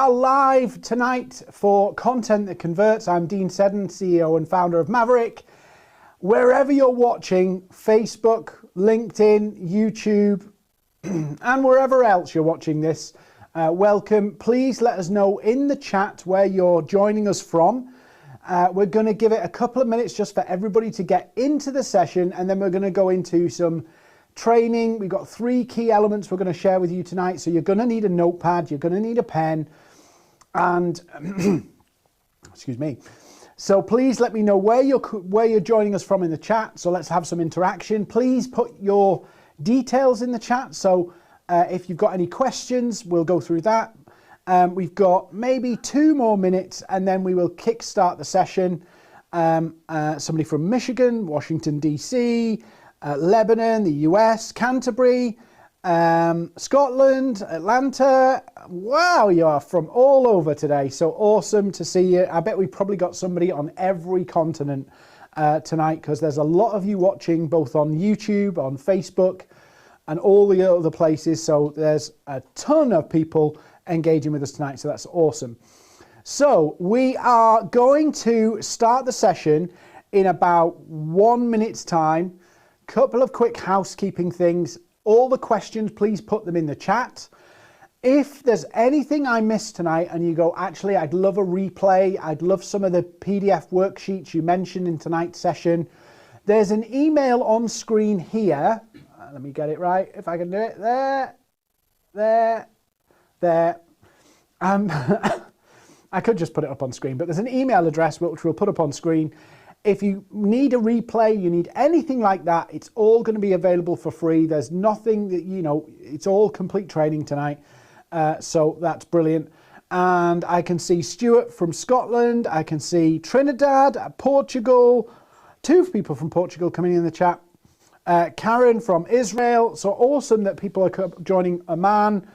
are live tonight for Content That Converts. I'm Dean Seddon, CEO and founder of Maverick. Wherever you're watching, Facebook, LinkedIn, YouTube, and wherever else you're watching this, welcome. Please let us know in the chat where you're joining us from. We're going to give it a couple of minutes just for everybody to get into the session, and then we're going to go into some training. We've got 3 key elements we're going to share with you tonight. So you're going to need a notepad, you're going to need a pen, and excuse me. So please let me know where you're joining us from in the chat. So let's have some interaction. Please put your details in the chat. So if you've got any questions, we'll go through that. We've got maybe 2 more minutes and then we will kickstart the session. Somebody from Michigan, Washington, DC, Lebanon, the US, Canterbury, Scotland, Atlanta. Wow, you are from all over today. So awesome to see you. I bet we probably got somebody on every continent tonight, because there's a lot of you watching both on YouTube, on Facebook, and all the other places. So there's a ton of people engaging with us tonight. So that's awesome. So we are going to start the session in about 1 minute's time. Couple of quick housekeeping things. All the questions, please put them in the chat. If there's anything I missed tonight and you go, actually, I'd love a replay, I'd love some of the PDF worksheets you mentioned in tonight's session, there's an email on screen here. Let me get it right, if I can do it. There. I could just put it up on screen, but there's an email address which we'll put up on screen. If you need a replay, you need anything like that, it's all going to be available for free. There's nothing that, it's all complete training tonight. So that's brilliant. And I can see Stuart from Scotland. I can see Trinidad, Portugal, 2 people from Portugal coming in the chat. Karen from Israel. So awesome that people are joining Oman.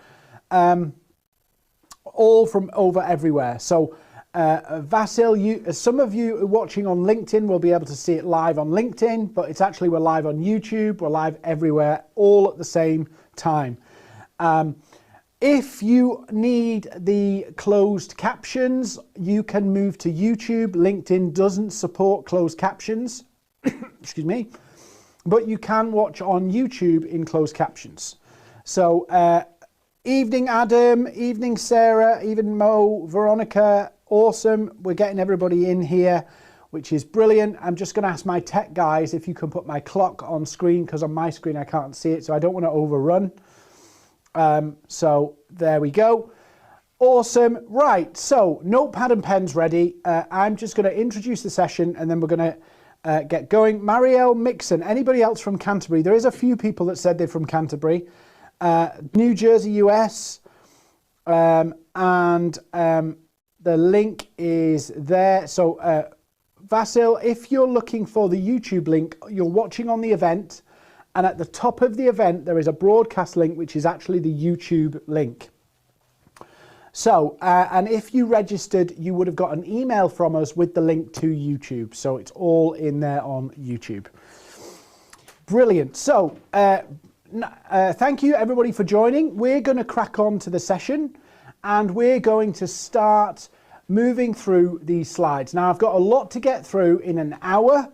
All from over everywhere. So Vasil, some of you watching on LinkedIn will be able to see it live on LinkedIn, but it's actually we're live on YouTube, we're live everywhere, all at the same time. If you need the closed captions, you can move to YouTube. LinkedIn doesn't support closed captions, excuse me, but you can watch on YouTube in closed captions. So evening Adam, evening Sarah, even Mo, Veronica, awesome. We're getting everybody in here, which is brilliant. I'm just going to ask my tech guys if you can put my clock on screen, because on my screen I can't see it, so I don't want to overrun. So there we go. Awesome. Right, so notepad and pens ready. I'm just going to introduce the session and then we're going to get going. Marielle Mixon, anybody else from Canterbury? There is a few people that said they're from Canterbury. New Jersey, US, and the link is there. So Vasil, if you're looking for the YouTube link, you're watching on the event, and at the top of the event there is a broadcast link which is actually the YouTube link. So and if you registered, you would have got an email from us with the link to YouTube, so it's all in there on YouTube. Brilliant. So thank you everybody for joining. We're going to crack on to the session and we're going to start moving through these slides. Now I've got a lot to get through in an hour,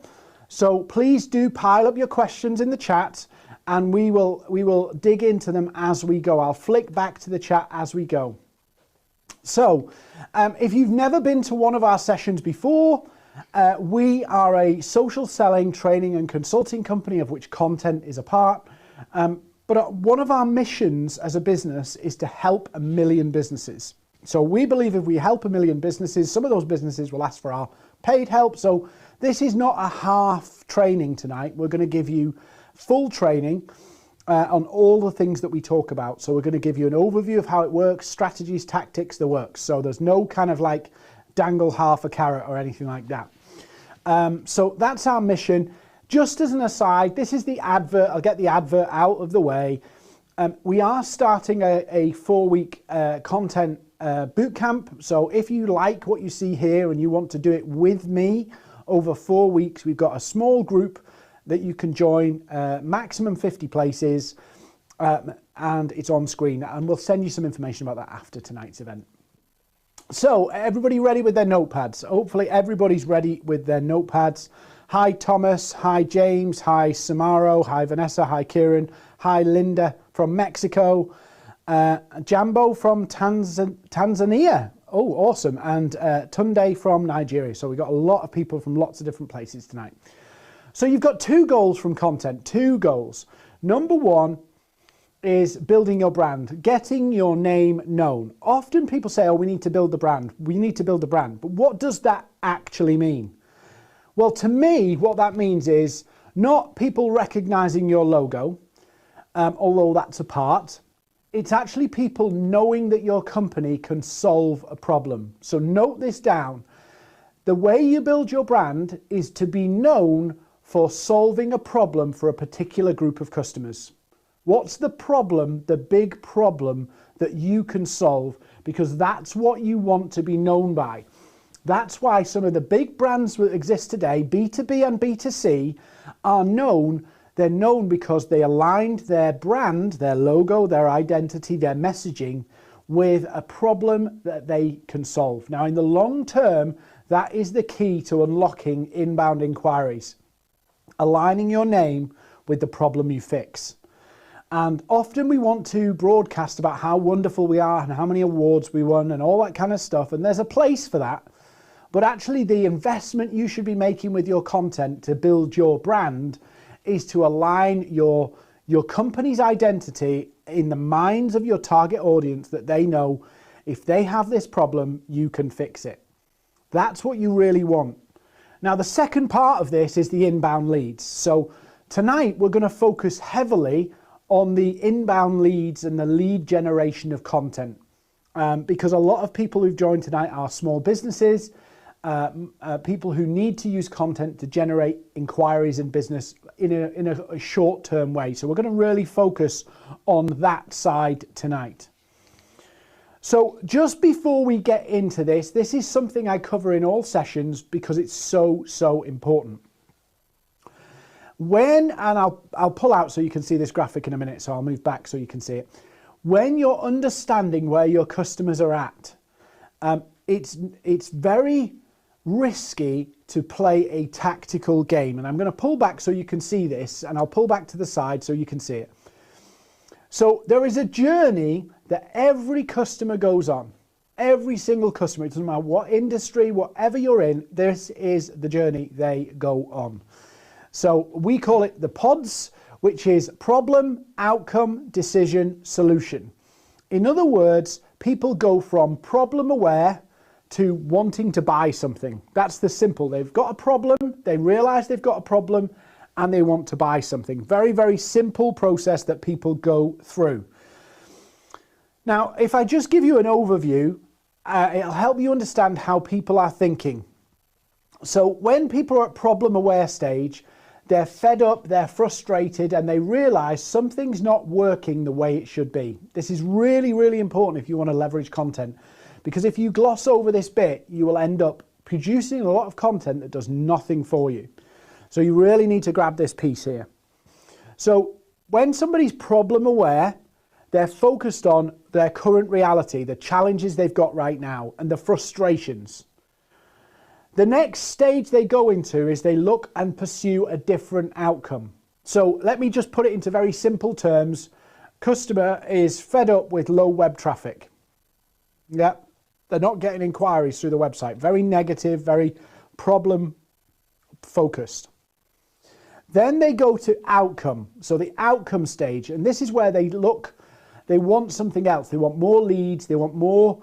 so please do pile up your questions in the chat and we will dig into them as we go. I'll flick back to the chat as we go. So if you've never been to one of our sessions before, we are a social selling, training and consulting company of which Content is a part. But one of our missions as a business is to help 1 million businesses. So we believe if we help 1 million businesses, some of those businesses will ask for our paid help. So this is not a half training tonight. We're going to give you full training on all the things that we talk about. So we're going to give you an overview of how it works, strategies, tactics, the works. So there's no kind of like dangle half a carrot or anything like that. So that's our mission. Just as an aside, this is the advert. I'll get the advert out of the way. We are starting a 4-week content bootcamp. So if you like what you see here and you want to do it with me over 4 weeks, we've got a small group that you can join, maximum 50 places, and it's on screen. And we'll send you some information about that after tonight's event. So everybody ready with their notepads? Hopefully everybody's ready with their notepads. Hi Thomas, hi James, hi Samaro, hi Vanessa, hi Kieran, hi Linda from Mexico, Jambo from Tanzania. Oh, awesome. And Tunde from Nigeria. So we've got a lot of people from lots of different places tonight. So you've got 2 goals from content, 2 goals. Number 1 is building your brand, getting your name known. Often people say, oh, we need to build the brand. We need to build a brand. But what does that actually mean? Well, to me, what that means is not people recognizing your logo, although that's a part. It's actually people knowing that your company can solve a problem. So note this down. The way you build your brand is to be known for solving a problem for a particular group of customers. What's the problem, the big problem that you can solve? Because that's what you want to be known by. That's why some of the big brands that exist today, B2B and B2C, are known. They're known because they aligned their brand, their logo, their identity, their messaging with a problem that they can solve. Now, in the long term, that is the key to unlocking inbound inquiries. Aligning your name with the problem you fix. And often we want to broadcast about how wonderful we are and how many awards we won and all that kind of stuff. And there's a place for that. But actually the investment you should be making with your content to build your brand is to align your company's identity in the minds of your target audience, that they know if they have this problem, you can fix it. That's what you really want. Now, the second part of this is the inbound leads. So tonight we're going to focus heavily on the inbound leads and the lead generation of content, because a lot of people who've joined tonight are small businesses, people who need to use content to generate inquiries in business in a short-term way. So we're going to really focus on that side tonight. So just before we get into this is something I cover in all sessions because it's so important. And I'll pull out so you can see this graphic in a minute, so I'll move back so you can see it. When you're understanding where your customers are at, it's very risky to play a tactical game. And I'm going to pull back so you can see this, and I'll pull back to the side so you can see it. So there is a journey that every customer goes on. Every single customer, it doesn't matter what industry, whatever you're in, this is the journey they go on. So we call it the PODS, which is problem, outcome, decision, solution. In other words, people go from problem aware to wanting to buy something. That's the simple. They've got a problem, they realize they've got a problem, and they want to buy something. Very, very simple process that people go through. Now, if I just give you an overview, it'll help you understand how people are thinking. So when people are at problem aware stage, they're fed up, they're frustrated, and they realize something's not working the way it should be. This is really, really important if you want to leverage content, because if you gloss over this bit, you will end up producing a lot of content that does nothing for you. So you really need to grab this piece here. So when somebody's problem aware, they're focused on their current reality, the challenges they've got right now, and the frustrations. The next stage they go into is they look and pursue a different outcome. So let me just put it into very simple terms. Customer is fed up with low web traffic. Yeah, they're not getting inquiries through the website. Very negative, very problem focused. Then they go to outcome. So the outcome stage, and this is where they want something else. They want more leads, they want more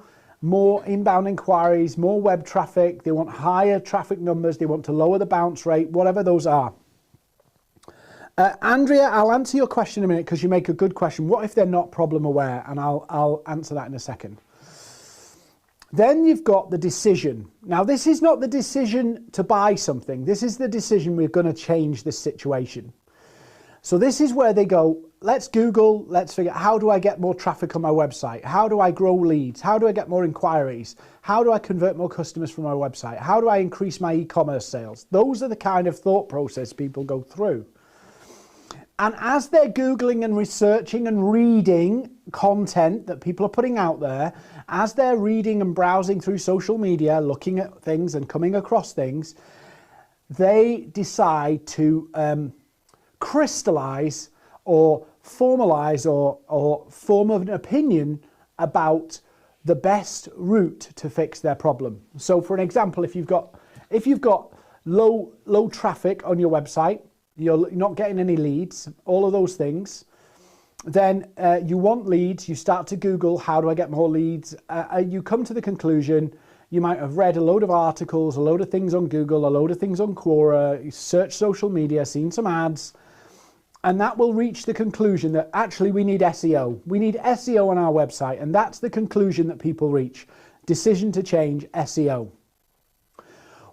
inbound inquiries, more web traffic, they want higher traffic numbers, they want to lower the bounce rate, whatever those are. Andrea, I'll answer your question in a minute because you make a good question. What if they're not problem aware? And I'll answer that in a second. Then you've got the decision. Now, this is not the decision to buy something. This is the decision we're going to change this situation. So this is where they go, let's Google, let's figure out how do I get more traffic on my website? How do I grow leads? How do I get more inquiries? How do I convert more customers from my website? How do I increase my e-commerce sales? Those are the kind of thought process people go through. And as they're Googling and researching and reading content that people are putting out there, as they're reading and browsing through social media, looking at things and coming across things, they decide to crystallize or formalize or form an opinion about the best route to fix their problem. So for an example, if you've got low traffic on your website, you're not getting any leads, all of those things, then you want leads, you start to Google, how do I get more leads? You come to the conclusion, you might have read a load of articles, a load of things on Google, a load of things on Quora, you search social media, seen some ads, and that will reach the conclusion that actually we need SEO. We need SEO on our website, and that's the conclusion that people reach. Decision to change, SEO.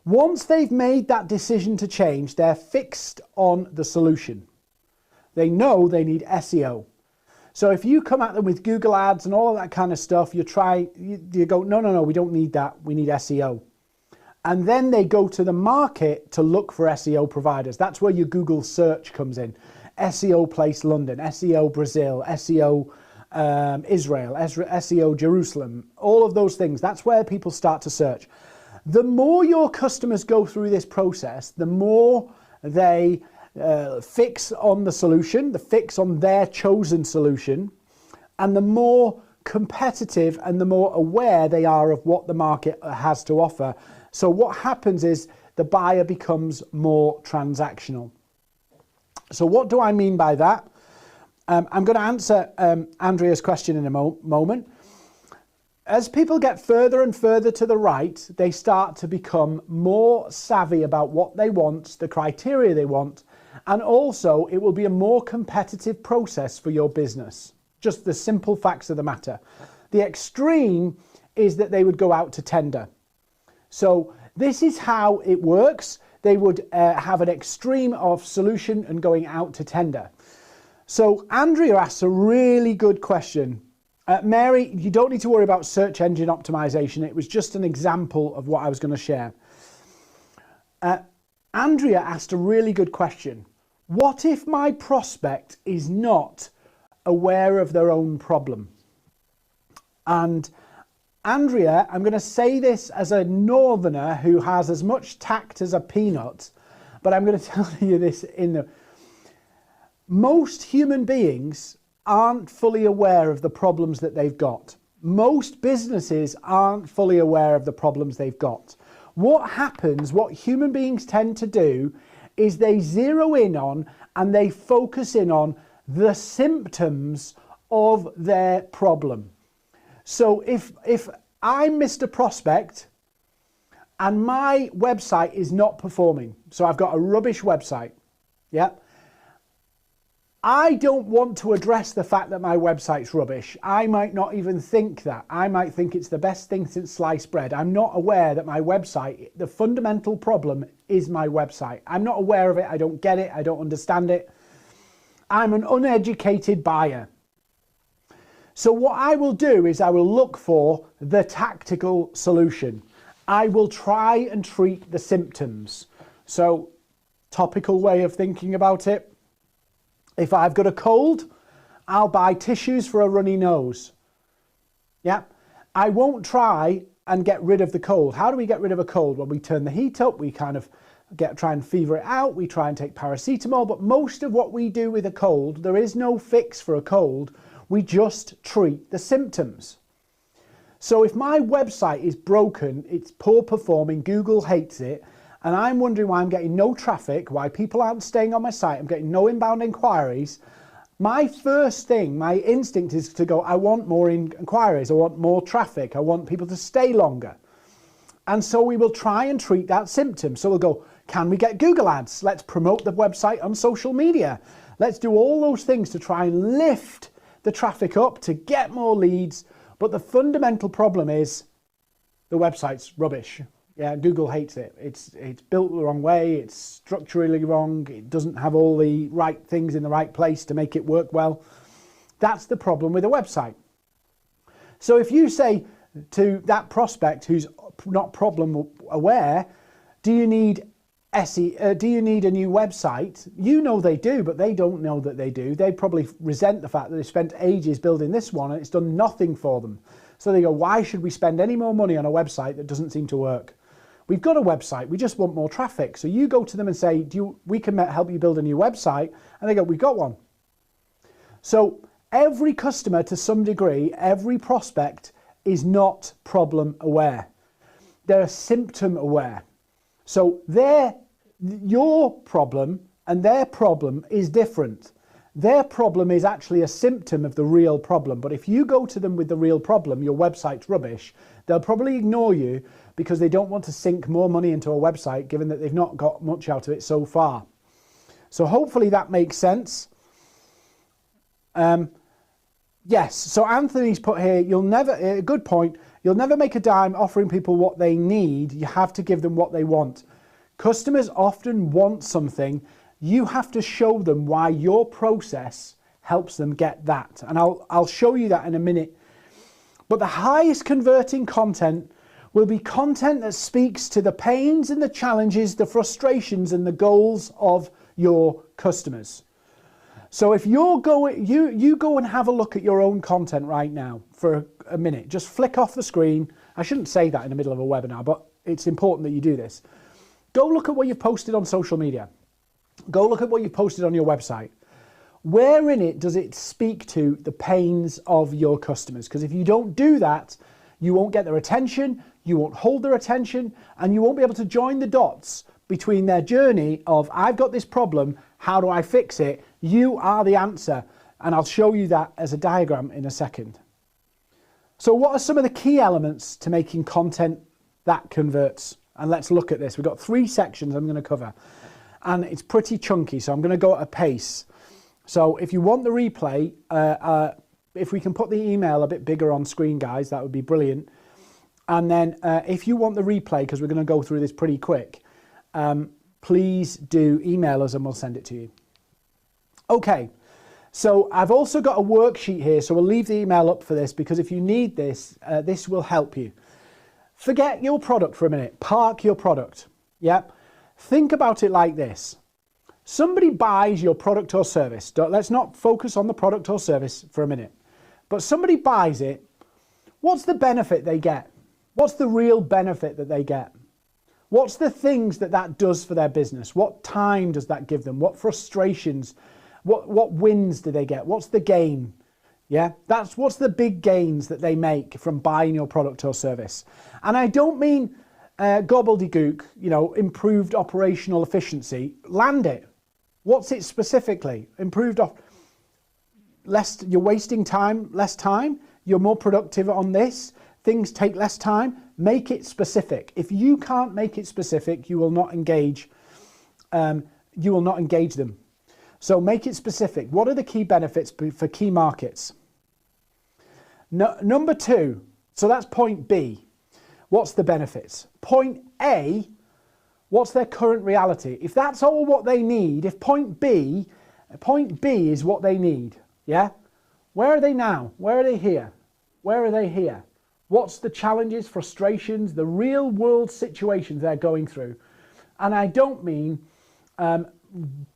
Once they've made that decision to change, they're fixed on the solution. They know they need SEO. So if you come at them with Google ads and all of that kind of stuff, you go, no, we don't need that. We need SEO. And then they go to the market to look for SEO providers. That's where your Google search comes in. SEO Place London, SEO Brazil, SEO Israel, SEO Jerusalem, all of those things. That's where people start to search. The more your customers go through this process, the more they fix on the solution, the fix on their chosen solution, and the more competitive and the more aware they are of what the market has to offer. So what happens is the buyer becomes more transactional. So what do I mean by that? I'm going to answer Andrea's question in a moment. As people get further and further to the right, they start to become more savvy about what they want, the criteria they want, and also it will be a more competitive process for your business. Just the simple facts of the matter. The extreme is that they would go out to tender. So this is how it works. They would have an extreme of solution and going out to tender. So Andrea asks a really good question. Mary, you don't need to worry about search engine optimization. It was just an example of what I was going to share. Andrea asked a really good question. What if my prospect is not aware of their own problem? And Andrea, I'm going to say this as a northerner who has as much tact as a peanut, but I'm going to tell you this most human beings aren't fully aware of the problems that they've got. Most businesses aren't fully aware of the problems they've got. What happens, what human beings tend to do, is they zero in on and they focus in on the symptoms of their problem. So if I'm Mr. Prospect and my website is not performing, so I've got a rubbish website, yeah, I don't want to address the fact that my website's rubbish. I might not even think that. I might think it's the best thing since sliced bread. I'm not aware that my website, the fundamental problem is my website. I'm not aware of it. I don't get it. I don't understand it. I'm an uneducated buyer. So what I will do is I will look for the tactical solution. I will try and treat the symptoms. So, topical way of thinking about it. If I've got a cold, I'll buy tissues for a runny nose. Yeah, I won't try and get rid of the cold. How do we get rid of a cold? Well, we turn the heat up, we kind of try and fever it out, we try and take paracetamol, but most of what we do with a cold, there is no fix for a cold, we just treat the symptoms. So if my website is broken, it's poor performing, Google hates it, and I'm wondering why I'm getting no traffic, why people aren't staying on my site, I'm getting no inbound inquiries, my first thing, my instinct is to go, I want more inquiries, I want more traffic, I want people to stay longer. And so we will try and treat that symptom. So we'll go, can we get Google ads? Let's promote the website on social media. Let's do all those things to try and lift the traffic up to get more leads. But the fundamental problem is the website's rubbish. Yeah, Google hates it. It's built the wrong way. It's structurally wrong. It doesn't have all the right things in the right place to make it work well. That's the problem with a website. So if you say to that prospect who's not problem aware, do you need do you need a new website? You know they do, but they don't know that they do. They probably resent the fact that they spent ages building this one and it's done nothing for them. So they go, why should we spend any more money on a website that doesn't seem to work? We've got a website, we just want more traffic. So you go to them and say, we can help you build a new website. And they go, we've got one. So every customer, to some degree, every prospect is not problem aware. They're symptom aware. So your problem and their problem is different. Their problem is actually a symptom of the real problem. But if you go to them with the real problem, your website's rubbish, they'll probably ignore you because they don't want to sink more money into a website given that they've not got much out of it so far. So hopefully that makes sense. Yes, so Anthony's put here, a good point, you'll never make a dime offering people what they need. You have to give them what they want. Customers often want something. You have to show them why your process helps them get that. And I'll show you that in a minute. But the highest converting content will be content that speaks to the pains and the challenges, the frustrations and the goals of your customers. So if you go and have a look at your own content right now for a minute, just flick off the screen. I shouldn't say that in the middle of a webinar, but it's important that you do this. Go look at what you've posted on social media. Go look at what you've posted on your website. Where in it does it speak to the pains of your customers? Because if you don't do that, you won't get their attention, you won't hold their attention, and you won't be able to join the dots between their journey of, I've got this problem, how do I fix it? You are the answer. And I'll show you that as a diagram in a second. So what are some of the key elements to making content that converts? And let's look at this. We've got 3 sections I'm going to cover. And it's pretty chunky, so I'm going to go at a pace. So if you want the replay, if we can put the email a bit bigger on screen, guys, that would be brilliant. And then if you want the replay, because we're going to go through this pretty quick, please do email us and we'll send it to you. Okay, so I've also got a worksheet here, so we'll leave the email up for this because if you need this, this will help you. Forget your product for a minute. Park your product. Yep. Think about it like this. Somebody buys your product or service. Let's not focus on the product or service for a minute. But somebody buys it. What's the benefit they get? What's the real benefit that they get? What's the things that does for their business? What time does that give them? What frustrations? What wins do they get? What's the gain? Yeah, what's the big gains that they make from buying your product or service. And I don't mean gobbledygook, improved operational efficiency. Land it. What's it specifically? You're wasting time, less time. You're more productive on this. Things take less time. Make it specific. If you can't make it specific, you will not engage. You will not engage them. So make it specific. What are the key benefits for key markets? Number 2. So that's point B. What's the benefits? Point A. What's their current reality? If that's all what they need, if point B is what they need, yeah? Where are they now? Where are they here? Where are they here? What's the challenges, frustrations, the real world situations they're going through? And I don't mean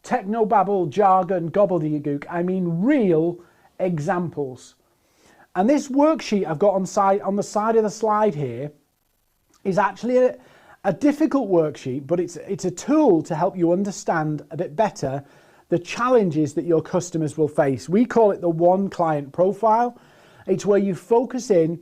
technobabble, jargon, gobbledygook. I mean real examples. And this worksheet I've got on the side of the slide here is actually a difficult worksheet, but it's a tool to help you understand a bit better the challenges that your customers will face. We call it the one client profile. It's where you focus in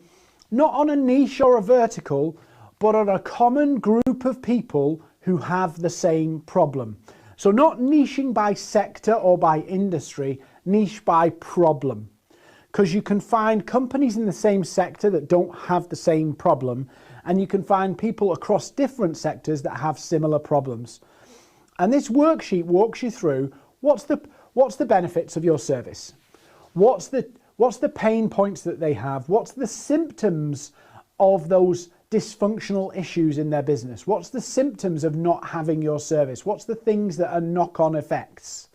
not on a niche or a vertical, but on a common group of people who have the same problem. So not niching by sector or by industry, niche by problem. Because you can find companies in the same sector that don't have the same problem, and you can find people across different sectors that have similar problems. And this worksheet walks you through what's the benefits of your service, what's the pain points that they have, what's the symptoms of those dysfunctional issues in their business, what's the symptoms of not having your service, what's the things that are knock-on effects.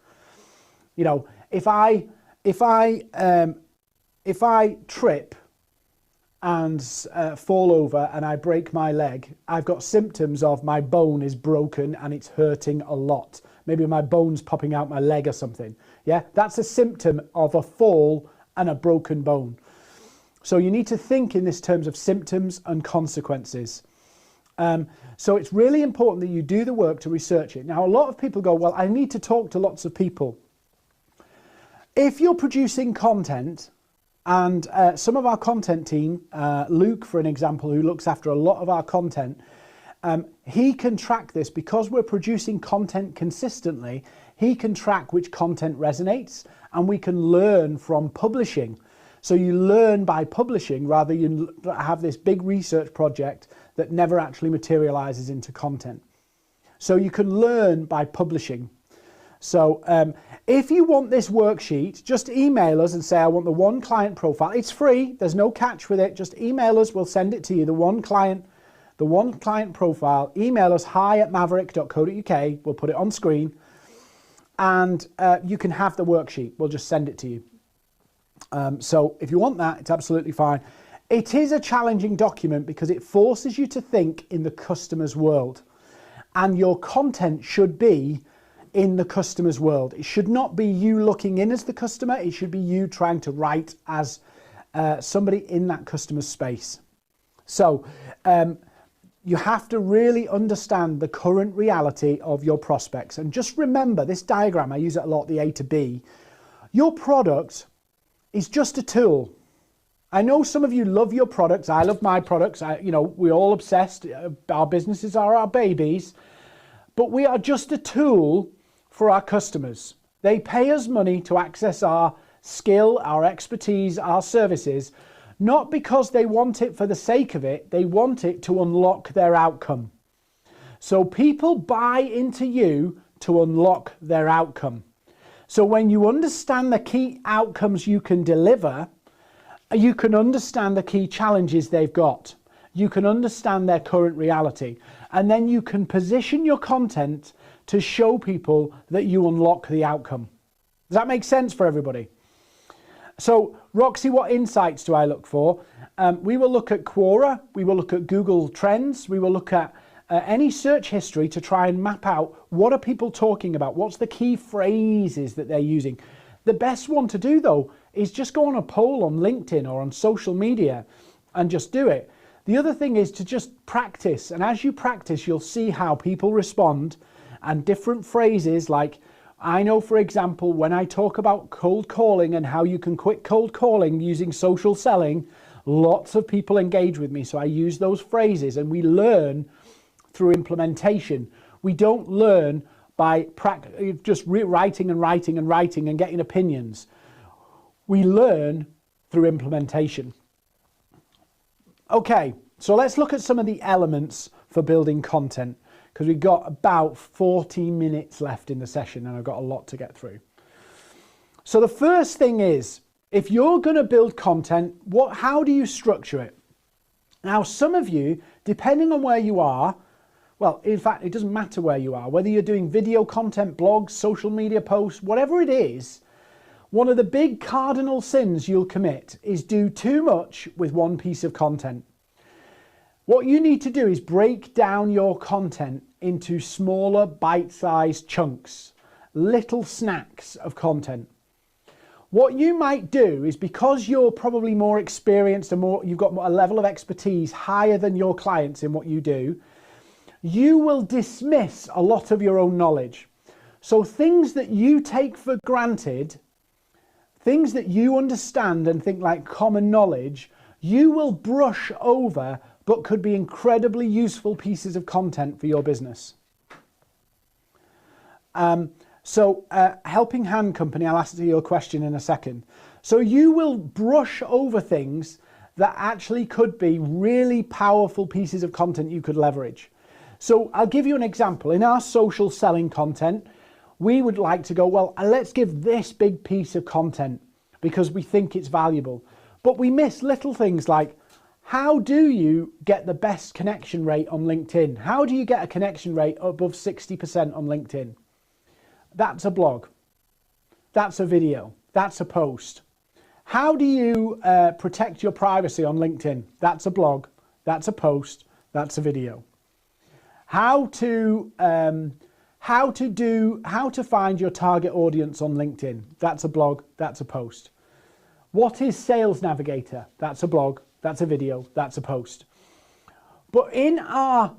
If I trip and fall over and I break my leg, I've got symptoms of my bone is broken and it's hurting a lot. Maybe my bone's popping out my leg or something. Yeah, that's a symptom of a fall and a broken bone. So you need to think in this terms of symptoms and consequences. So it's really important that you do the work to research it. Now, a lot of people go, well, I need to talk to lots of people. If you're producing content, and some of our content team, Luke, for an example, who looks after a lot of our content, he can track this because we're producing content consistently. He can track which content resonates, and we can learn from publishing. So you learn by publishing rather than you have this big research project that never actually materializes into content. So you can learn by publishing. So if you want this worksheet, just email us and say, I want the one client profile. It's free. There's no catch with it. Just email us. We'll send it to you. The one client profile. Email us hi@maverick.co.uk. We'll put it on screen. And you can have the worksheet. We'll just send it to you. So if you want that, it's absolutely fine. It is a challenging document because it forces you to think in the customer's world. And your content should be in the customer's world. It should not be you looking in as the customer. It should be you trying to write as somebody in that customer's space. So you have to really understand the current reality of your prospects. And just remember this diagram, I use it a lot, the A to B. Your product is just a tool. I know some of you love your products. I love my products. We're all obsessed. Our businesses are our babies. But we are just a tool for our customers. They pay us money to access our skill, our expertise, our services, not because they want it for the sake of it, they want it to unlock their outcome. So people buy into you to unlock their outcome. So when you understand the key outcomes you can deliver, you can understand the key challenges they've got. You can understand their current reality. And then you can position your content to show people that you unlock the outcome. Does that make sense for everybody? So, Roxy, what insights do I look for? We will look at Quora, we will look at Google Trends, we will look at any search history to try and map out what are people talking about, what's the key phrases that they're using. The best one to do, though, is just go on a poll on LinkedIn or on social media and just do it. The other thing is to just practice, and as you practice, you'll see how people respond. And different phrases, like I know, for example, when I talk about cold calling and how you can quit cold calling using social selling, lots of people engage with me. So I use those phrases and we learn through implementation. We don't learn by just writing and getting opinions. We learn through implementation. Okay, so let's look at some of the elements for building content, because we've got about 40 minutes left in the session and I've got a lot to get through. So the first thing is, if you're going to build content, how do you structure it? Now, some of you, depending on where you are, well, in fact, it doesn't matter where you are, whether you're doing video content, blogs, social media posts, whatever it is, one of the big cardinal sins you'll commit is do too much with one piece of content. What you need to do is break down your content into smaller bite-sized chunks, little snacks of content. What you might do is, because you're probably more experienced and you've got a level of expertise higher than your clients in what you do, you will dismiss a lot of your own knowledge. So things that you take for granted, things that you understand and think like common knowledge, you will brush over, but could be incredibly useful pieces of content for your business. Helping Hand Company, I'll answer your question in a second. So you will brush over things that actually could be really powerful pieces of content you could leverage. So I'll give you an example. In our social selling content, we would like to go, well, let's give this big piece of content because we think it's valuable. But we miss little things like, how do you get the best connection rate on LinkedIn? How do you get a connection rate above 60% on LinkedIn? That's a blog. That's a video. That's a post. How do you protect your privacy on LinkedIn? That's a blog, that's a post, that's a video. How to find your target audience on LinkedIn? That's a blog, that's a post. What is Sales Navigator? That's a blog, that's a video, that's a post. But in our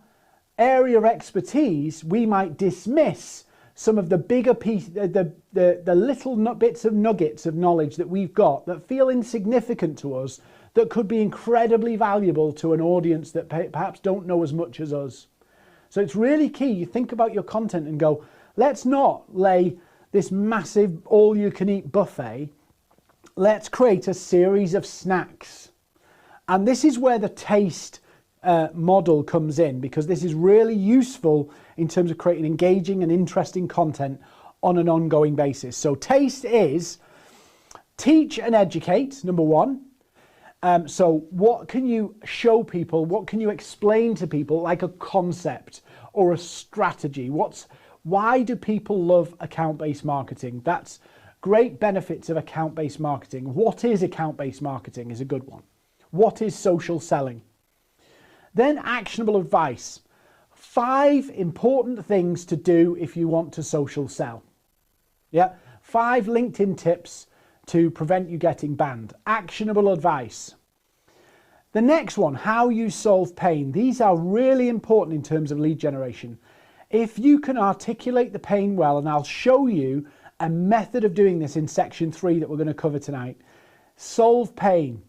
area of expertise, we might dismiss some of the bigger the little bits of nuggets of knowledge that we've got that feel insignificant to us, that could be incredibly valuable to an audience that perhaps don't know as much as us. So it's really key. You think about your content and go, let's not lay this massive all-you-can-eat buffet. Let's create a series of snacks. And this is where the taste model comes in, because this is really useful in terms of creating engaging and interesting content on an ongoing basis. So taste is teach and educate, number one. So what can you show people? What can you explain to people, like a concept or a strategy? Why do people love account-based marketing? That's great benefits of account-based marketing. What is account-based marketing is a good one. What is social selling? Then actionable advice. 5 important things to do if you want to social sell. Yeah, 5 LinkedIn tips to prevent you getting banned. Actionable advice. The next one, how you solve pain. These are really important in terms of lead generation. If you can articulate the pain well, and I'll show you a method of doing this in section 3 that we're going to cover tonight. Solve pain.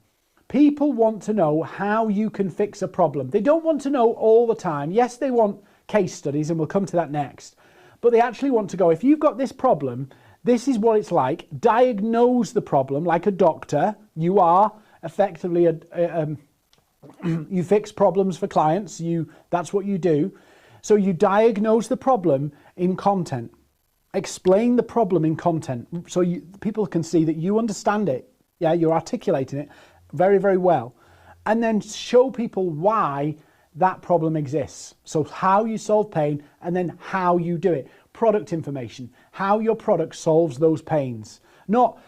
People want to know how you can fix a problem. They don't want to know all the time. Yes, they want case studies, and we'll come to that next. But they actually want to go, if you've got this problem, this is what it's like. Diagnose the problem like a doctor. You are effectively you fix problems for clients. That's what you do. So you diagnose the problem in content. Explain the problem in content so people can see that you understand it. Yeah, you're articulating it very, very well. And then show people why that problem exists. So how you solve pain, and then how you do it. Product information, how your product solves those pains. Not,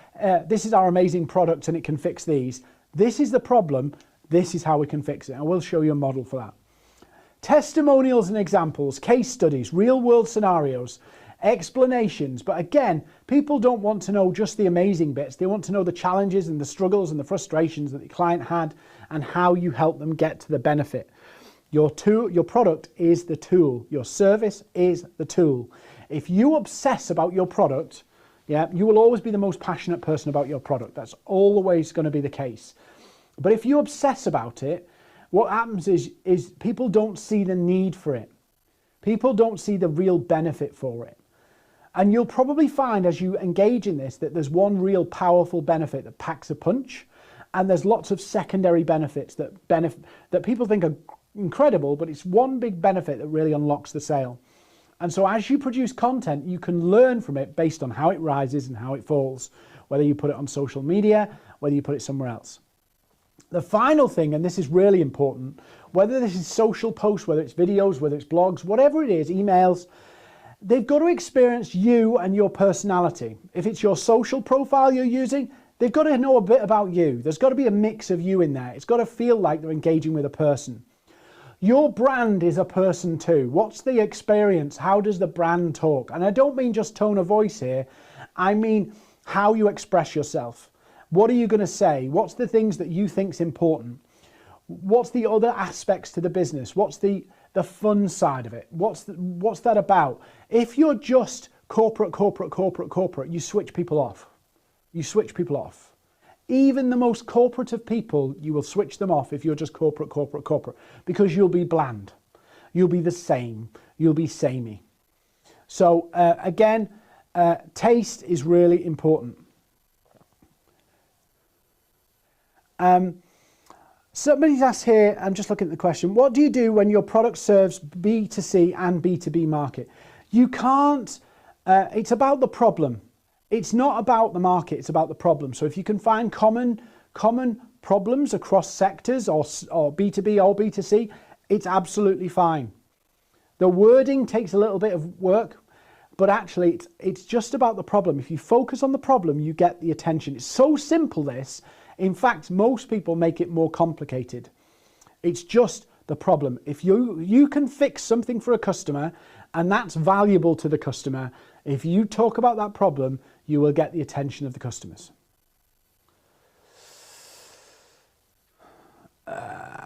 this is our amazing product and it can fix these. This is the problem, this is how we can fix it. And we'll show you a model for that. Testimonials and examples, case studies, real world scenarios, explanations. But again, people don't want to know just the amazing bits. They want to know the challenges and the struggles and the frustrations that the client had, and how you help them get to the benefit. Your product is the tool. Your service is the tool. If you obsess about your product, yeah, you will always be the most passionate person about your product. That's always going to be the case. But if you obsess about it, what happens is people don't see the need for it. People don't see the real benefit for it. And you'll probably find as you engage in this that there's one real powerful benefit that packs a punch, and there's lots of secondary benefits that people think are incredible, but it's one big benefit that really unlocks the sale. And so as you produce content, you can learn from it based on how it rises and how it falls, whether you put it on social media, whether you put it somewhere else. The final thing, and this is really important, whether this is social posts, whether it's videos, whether it's blogs, whatever it is, emails, they've got to experience you and your personality. If it's your social profile you're using, they've got to know a bit about you. There's got to be a mix of you in there. It's got to feel like they're engaging with a person. Your brand is a person too. What's the experience? How does the brand talk? And I don't mean just tone of voice here. I mean how you express yourself. What are you going to say? What's the things that you think's important? What's the other aspects to the business? What's the fun side of it? What's that about? If you're just corporate, you switch people off. You switch people off. Even the most corporate of people, you will switch them off if you're just corporate, because you'll be bland. You'll be the same. You'll be samey. So again, taste is really important. Somebody's asked here, I'm just looking at the question, what do you do when your product serves B2C and B2B market? You can't, it's about the problem. It's not about the market, it's about the problem. So if you can find common problems across sectors or B2B or B2C, it's absolutely fine. The wording takes a little bit of work, but actually it's just about the problem. If you focus on the problem, you get the attention. It's so simple, this. In fact, most people make it more complicated. It's just the problem. If you can fix something for a customer and that's valuable to the customer, if you talk about that problem, you will get the attention of the customers.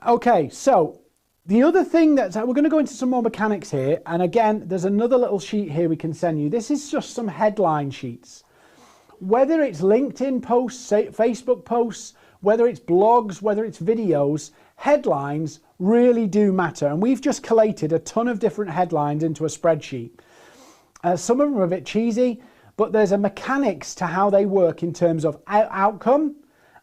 Okay, so the other thing we're going to go into some more mechanics here. And again, there's another little sheet here we can send you. This is just some headline sheets. Whether it's LinkedIn posts, Facebook posts, whether it's blogs, whether it's videos, headlines really do matter. And we've just collated a ton of different headlines into a spreadsheet. Some of them are a bit cheesy, but there's a mechanics to how they work in terms of outcome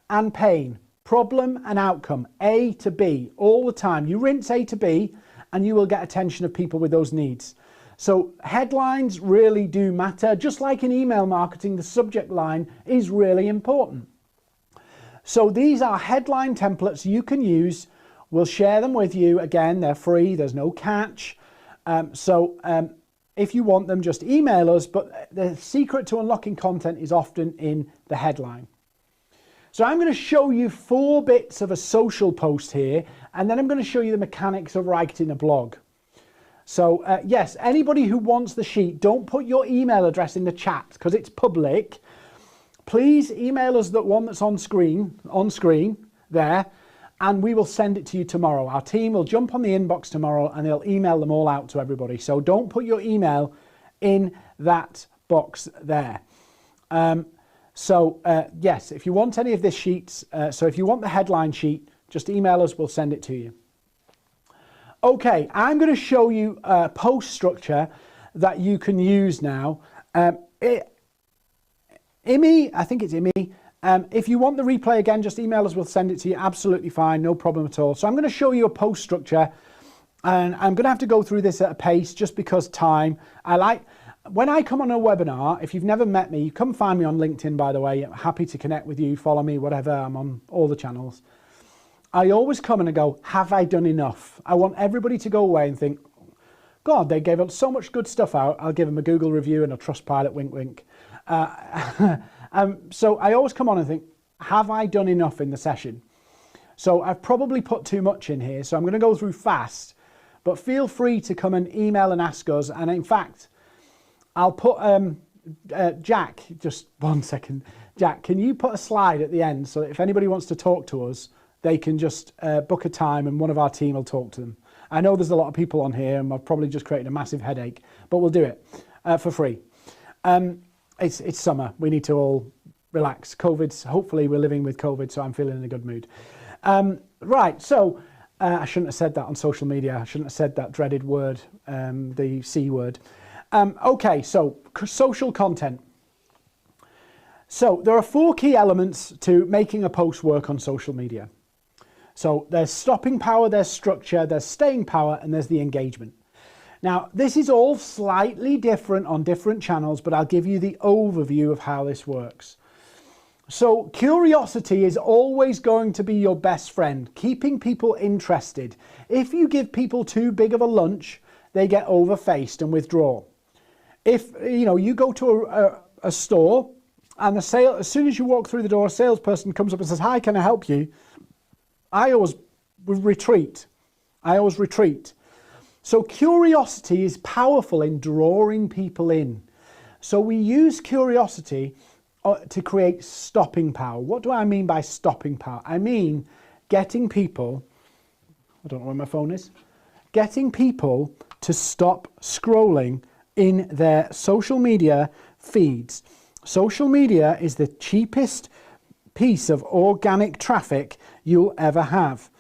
and pain. Problem and outcome, A to B, all the time. You rinse A to B and you will get attention of people with those needs. So headlines really do matter. Just like in email marketing, the subject line is really important. So these are headline templates you can use. We'll share them with you. Again, they're free. There's no catch. If you want them, just email us. But the secret to unlocking content is often in the headline. So I'm going to show you 4 bits of a social post here, and then I'm going to show you the mechanics of writing a blog. So yes, anybody who wants the sheet, don't put your email address in the chat because it's public. Please email us the one that's on screen there, and we will send it to you tomorrow. Our team will jump on the inbox tomorrow and they'll email them all out to everybody. So don't put your email in that box there. Yes, if you want any of this sheets, so if you want the headline sheet, just email us, we'll send it to you. Okay, I'm going to show you a post structure that you can use now. Imi, I think it's Imi. If you want the replay again, just email us, we'll send it to you. Absolutely fine, no problem at all. So I'm going to show you a post structure, and I'm going to have to go through this at a pace just because time. When I come on a webinar, if you've never met me, come find me on LinkedIn, by the way. I'm happy to connect with you, follow me, whatever. I'm on all the channels. I always come and I go, have I done enough? I want everybody to go away and think, God, they gave so much good stuff out. I'll give them a Google review and a Trustpilot, wink, wink. So I always come on and think, have I done enough in the session? So I've probably put too much in here, so I'm going to go through fast. But feel free to come and email and ask us. And in fact, I'll put, Jack, just 1 second. Jack, can you put a slide at the end so that if anybody wants to talk to us, they can just book a time and one of our team will talk to them. I know there's a lot of people on here and I've probably just created a massive headache, but we'll do it for free. It's summer. We need to all relax. Hopefully we're living with COVID, so I'm feeling in a good mood. Right, so I shouldn't have said that on social media. I shouldn't have said that dreaded word, the C word. Okay, so social content. So there are 4 key elements to making a post work on social media. So there's stopping power, there's structure, there's staying power, and there's the engagement. Now, this is all slightly different on different channels, but I'll give you the overview of how this works. So curiosity is always going to be your best friend, keeping people interested. If you give people too big of a lunch, they get over-faced and withdraw. If you go to a store and as soon as you walk through the door, a salesperson comes up and says, "Hi, can I help you?" I always retreat. So curiosity is powerful in drawing people in. So we use curiosity to create stopping power. What do I mean by stopping power? I mean getting people, I don't know where my phone is, getting people to stop scrolling in their social media feeds. Social media is the cheapest piece of organic traffic you'll ever have.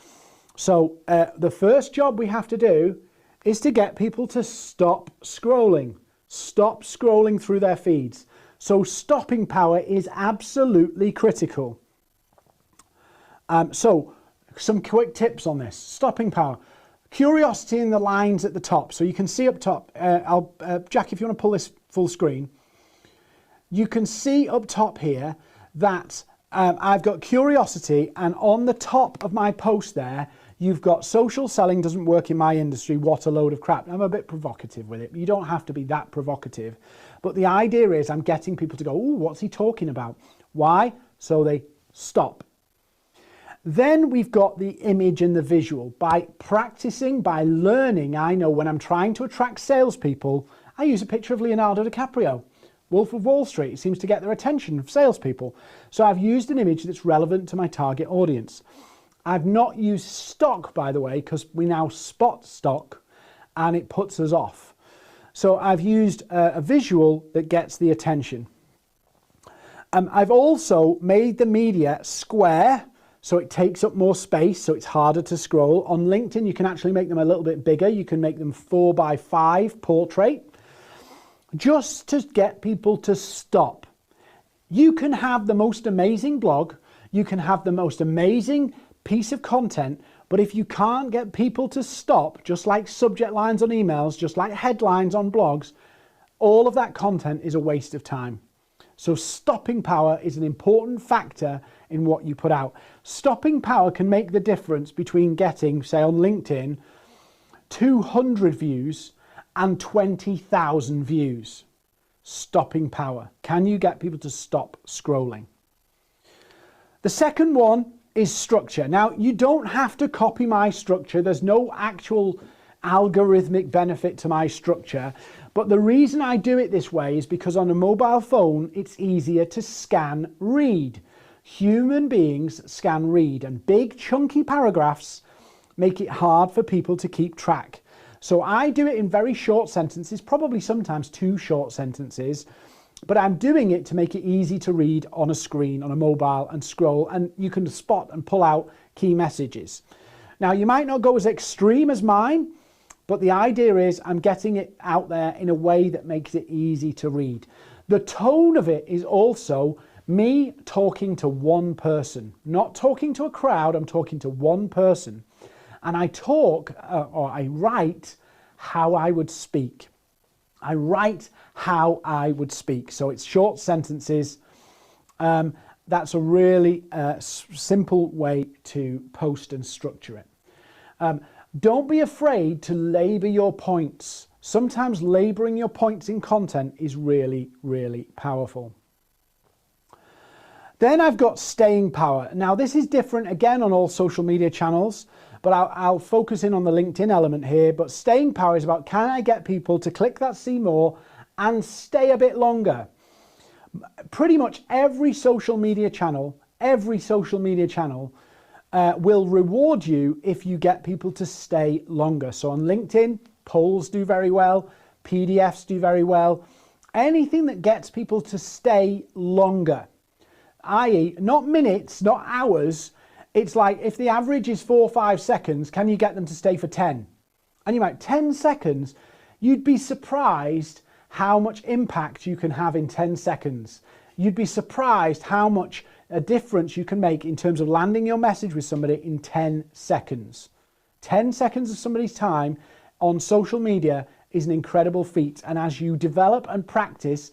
So the first job we have to do is to get people to stop scrolling through their feeds. So stopping power is absolutely critical. So some quick tips on this. Stopping power. Curiosity in the lines at the top. So you can see up top, Jack, if you want to pull this full screen, you can see up top here that I've got curiosity, and on the top of my post there, You've got social selling doesn't work in my industry. What a load of crap. I'm a bit provocative with it. You don't have to be that provocative. But the idea is I'm getting people to go, "Ooh, what's he talking about?" Why? So they stop. Then we've got the image and the visual. By practicing, by learning, I know when I'm trying to attract salespeople, I use a picture of Leonardo DiCaprio. Wolf of Wall Street seems to get their attention of salespeople. So I've used an image that's relevant to my target audience. I've not used stock, by the way, because we now spot stock and it puts us off. So I've used a visual that gets the attention. I've also made the media square, so it takes up more space, so it's harder to scroll. On LinkedIn, you can actually make them a little bit bigger. You can make them 4x5 portrait, just to get people to stop. You can have the most amazing blog, you can have the most amazing piece of content, but if you can't get people to stop, just like subject lines on emails, just like headlines on blogs, all of that content is a waste of time. So stopping power is an important factor in what you put out. Stopping power can make the difference between getting, say on LinkedIn, 200 views and 20,000 views. Stopping power. Can you get people to stop scrolling? The second one is structure. Now, you don't have to copy my structure. There's no actual algorithmic benefit to my structure. But the reason I do it this way is because on a mobile phone, it's easier to scan read. Human beings scan read, and big chunky paragraphs make it hard for people to keep track. So I do it in very short sentences, probably sometimes 2 short sentences, but I'm doing it to make it easy to read on a screen, on a mobile, and scroll, and you can spot and pull out key messages. Now, you might not go as extreme as mine, but the idea is I'm getting it out there in a way that makes it easy to read. The tone of it is also me talking to one person, not talking to a crowd, I'm talking to one person. And I talk, or I write how I would speak. I write how I would speak. So it's short sentences. That's a really simple way to post and structure it. Don't be afraid to labor your points. Sometimes laboring your points in content is really, really powerful. Then I've got staying power. Now this is different again on all social media channels, but I'll focus in on the LinkedIn element here. But staying power is about, can I get people to click that see more and stay a bit longer? Pretty much every social media channel will reward you if you get people to stay longer. So on LinkedIn, polls do very well, PDFs do very well. Anything that gets people to stay longer, i.e. not minutes, not hours. It's like if the average is 4 or 5 seconds, can you get them to stay for 10? And you might, 10 seconds, you'd be surprised how much impact you can have in 10 seconds. You'd be surprised how much a difference you can make in terms of landing your message with somebody in 10 seconds. 10 seconds of somebody's time on social media is an incredible feat. And as you develop and practice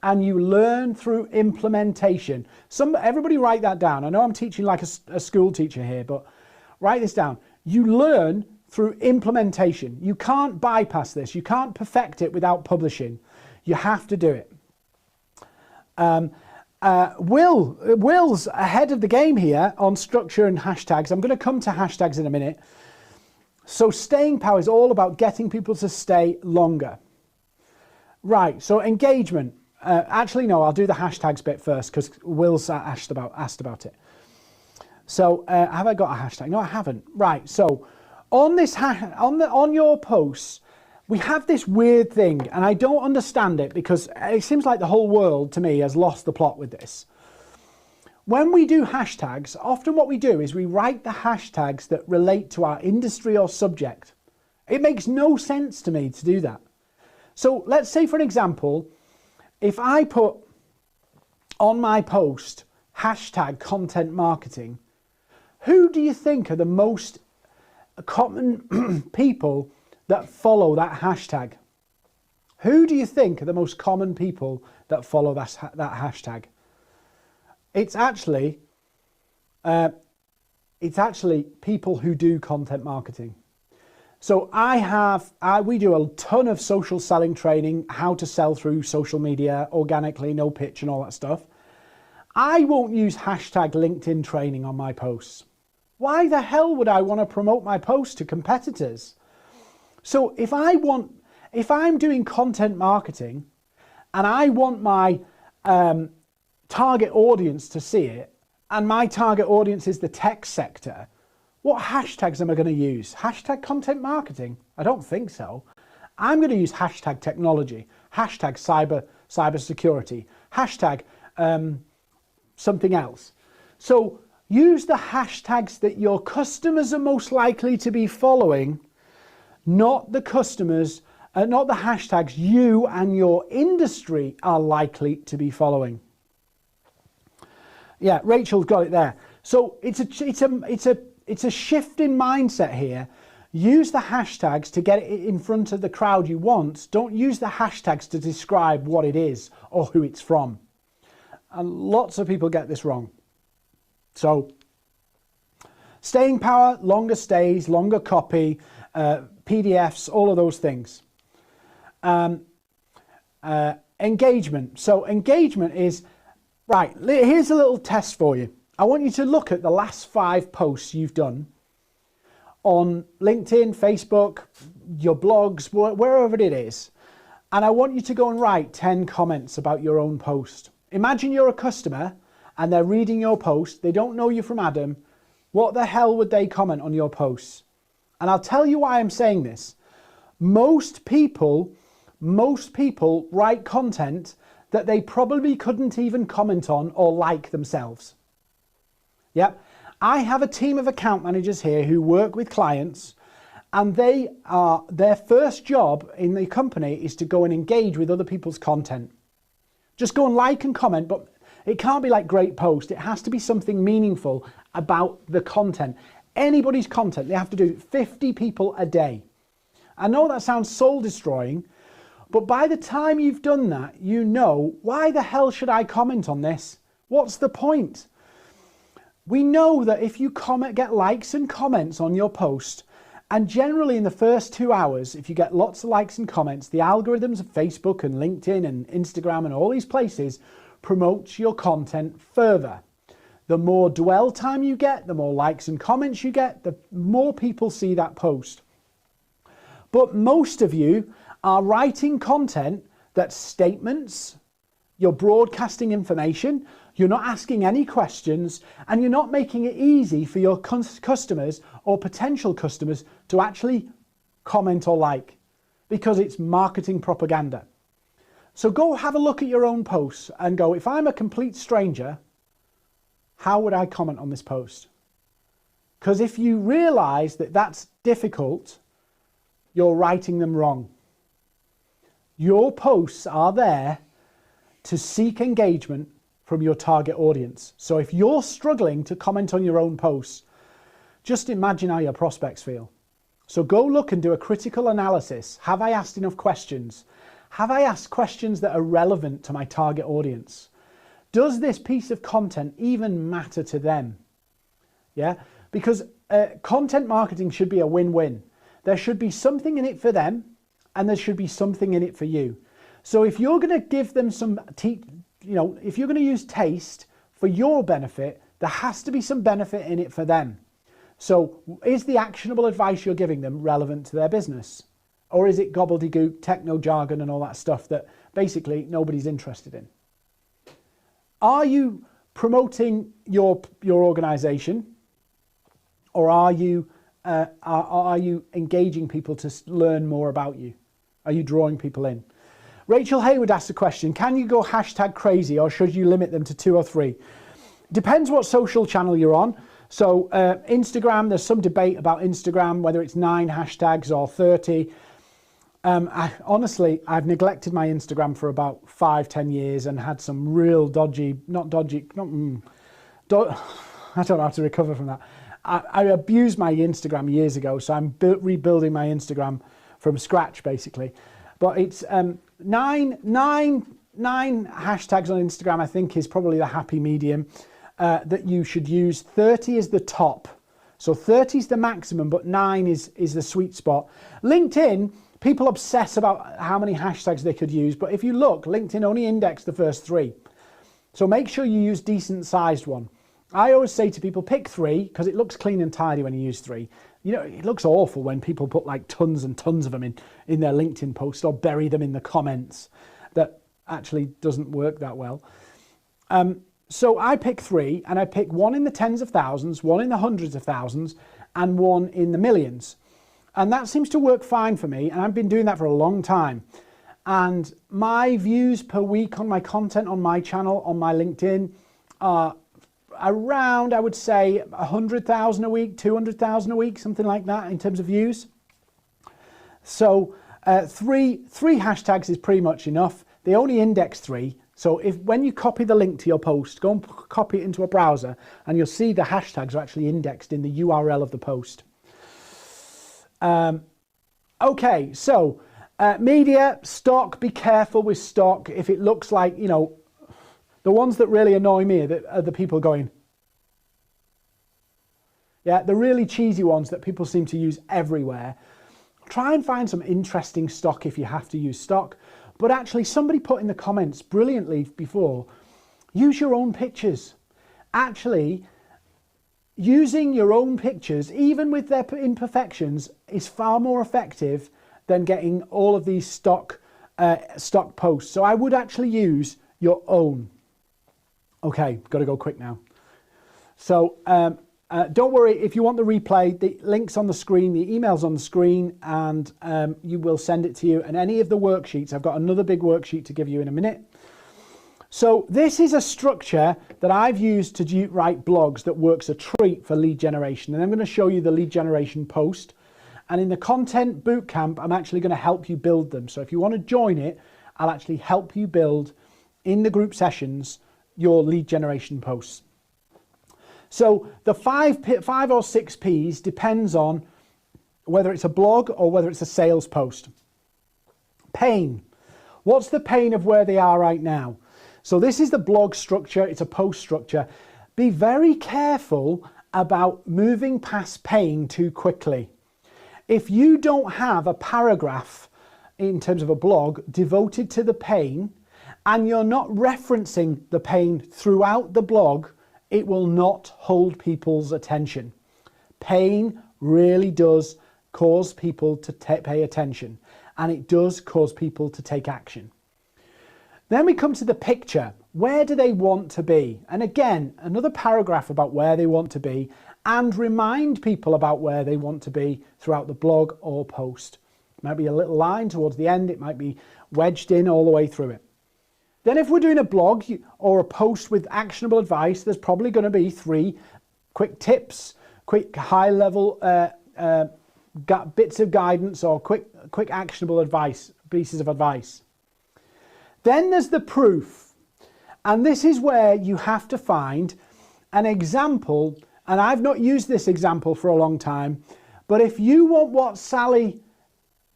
and you learn through implementation, everybody write that down. I know I'm teaching like a school teacher here, but write this down. You learn through implementation. You can't bypass this. You can't perfect it without publishing. You have to do it. Will's ahead of the game here on structure and hashtags. I'm going to come to hashtags in a minute. So staying power is all about getting people to stay longer. Right, so engagement. Actually, no, I'll do the hashtags bit first because Will's asked about it. So have I got a hashtag? No, I haven't. Right, so on this on your posts, we have this weird thing, and I don't understand it because it seems like the whole world to me has lost the plot with this. When we do hashtags, often what we do is we write the hashtags that relate to our industry or subject. It makes no sense to me to do that. So let's say, for an example, if I put on my post hashtag content marketing, who do you think are the most common people that follow that hashtag? Who do you think are the most common people that follow that hashtag? It's actually It's actually people who do content marketing. So we do a ton of social selling training, how to sell through social media organically, no pitch and all that stuff. I won't use hashtag LinkedIn training on my posts. Why the hell would I want to promote my posts to competitors? So if I'm doing content marketing and I want my target audience to see it, and my target audience is the tech sector, what hashtags am I going to use? Hashtag content marketing? I don't think so. I'm going to use hashtag technology, hashtag cyber security, hashtag something else. So use the hashtags that your customers are most likely to be following, not the hashtags you and your industry are likely to be following. Yeah, Rachel's got it there. So it's a shift in mindset here. Use the hashtags to get it in front of the crowd you want. Don't use the hashtags to describe what it is or who it's from. And lots of people get this wrong. So staying power, longer stays, longer copy, PDFs, all of those things. Engagement. So engagement is, right, here's a little test for you. I want you to look at the last 5 posts you've done on LinkedIn, Facebook, your blogs, wherever it is. And I want you to go and write 10 comments about your own post. Imagine you're a customer and they're reading your post. They don't know you from Adam. What the hell would they comment on your posts? And I'll tell you why I'm saying this. Most people write content that they probably couldn't even comment on or like themselves. Yep. I have a team of account managers here who work with clients, and their first job in the company is to go and engage with other people's content. Just go and like and comment, but it can't be like great post. It has to be something meaningful about the content. Anybody's content, they have to do 50 people a day. I know that sounds soul destroying, but by the time you've done that, you know, why the hell should I comment on this? What's the point? We know that if you get likes and comments on your post, and generally in the first 2 hours, if you get lots of likes and comments, the algorithms of Facebook and LinkedIn and Instagram and all these places promote your content further. The more dwell time you get, the more likes and comments you get, the more people see that post. But most of you are writing content that's statements, you're broadcasting information, you're not asking any questions, and you're not making it easy for your customers or potential customers to actually comment or like, because it's marketing propaganda. So go have a look at your own posts and go, if I'm a complete stranger, how would I comment on this post? Because if you realize that that's difficult, you're writing them wrong. Your posts are there to seek engagement from your target audience. So if you're struggling to comment on your own posts, just imagine how your prospects feel. So go look and do a critical analysis. Have I asked enough questions? Have I asked questions that are relevant to my target audience? Does this piece of content even matter to them? Yeah, because content marketing should be a win-win. There should be something in it for them, and there should be something in it for you. So if you're going to give them some, if you're going to use taste for your benefit, there has to be some benefit in it for them. So is the actionable advice you're giving them relevant to their business? Or is it gobbledygook, techno jargon and all that stuff that basically nobody's interested in? Are you promoting your organization, or are you engaging people to learn more about you? Are you drawing people in? Rachel Hayward asked a question, can you go hashtag crazy or should you limit them to 2 or 3? Depends what social channel you're on. So Instagram, there's some debate about Instagram, whether it's 9 hashtags or 30. Honestly, I've neglected my Instagram for about 5-10 years and had some real I don't know how to recover from that. I abused my Instagram years ago, so I'm rebuilding my Instagram from scratch, basically. But it's 9 hashtags on Instagram, I think, is probably the happy medium that you should use. 30 is the top. So 30 is the maximum, but 9 is the sweet spot. LinkedIn, people obsess about how many hashtags they could use, but if you look, LinkedIn only indexed the first 3. So make sure you use decent sized one. I always say to people, pick 3 because it looks clean and tidy when you use 3. You know, it looks awful when people put like tons and tons of them in their LinkedIn post or bury them in the comments. That actually doesn't work that well. So I pick 3, and I pick 1 in the tens of thousands, 1 in the hundreds of thousands, and 1 in the millions. And that seems to work fine for me, and I've been doing that for a long time. And my views per week on my content on my channel, on my LinkedIn, are around, I would say, 100,000 a week, 200,000 a week, something like that in terms of views. So three hashtags is pretty much enough. They only index 3. So when you copy the link to your post, go and copy it into a browser, and you'll see the hashtags are actually indexed in the URL of the post. Okay, so media, stock, be careful with stock. If it looks like, you know, the ones that really annoy me are the people going, yeah, the really cheesy ones that people seem to use everywhere. Try and find some interesting stock if you have to use stock. But actually, somebody put in the comments brilliantly before, use your own pictures. Actually, using your own pictures, even with their imperfections, is far more effective than getting all of these stock posts. So I would actually use your own. Okay, got to go quick now. So don't worry, if you want the replay, the link's on the screen, the email's on the screen, and you will send it to you. And any of the worksheets, I've got another big worksheet to give you in a minute. So this is a structure that I've used to write blogs that works a treat for lead generation. And I'm going to show you the lead generation post. And in the content bootcamp, I'm actually going to help you build them. So if you want to join it, I'll actually help you build in the group sessions your lead generation posts. So the 5 or 6 P's depends on whether it's a blog or whether it's a sales post. Pain. What's the pain of where they are right now? So this is the blog structure. It's a post structure. Be very careful about moving past pain too quickly. If you don't have a paragraph in terms of a blog devoted to the pain, and you're not referencing the pain throughout the blog, it will not hold people's attention. Pain really does cause people to pay attention, and it does cause people to take action. Then we come to the picture. Where do they want to be? And again, another paragraph about where they want to be, and remind people about where they want to be throughout the blog or post. It might be a little line towards the end. It might be wedged in all the way through it. Then if we're doing a blog or a post with actionable advice, there's probably going to be 3 quick tips, quick high-level bits of guidance, or quick actionable advice, pieces of advice. Then there's the proof. And this is where you have to find an example. And I've not used this example for a long time, but if you want what Sally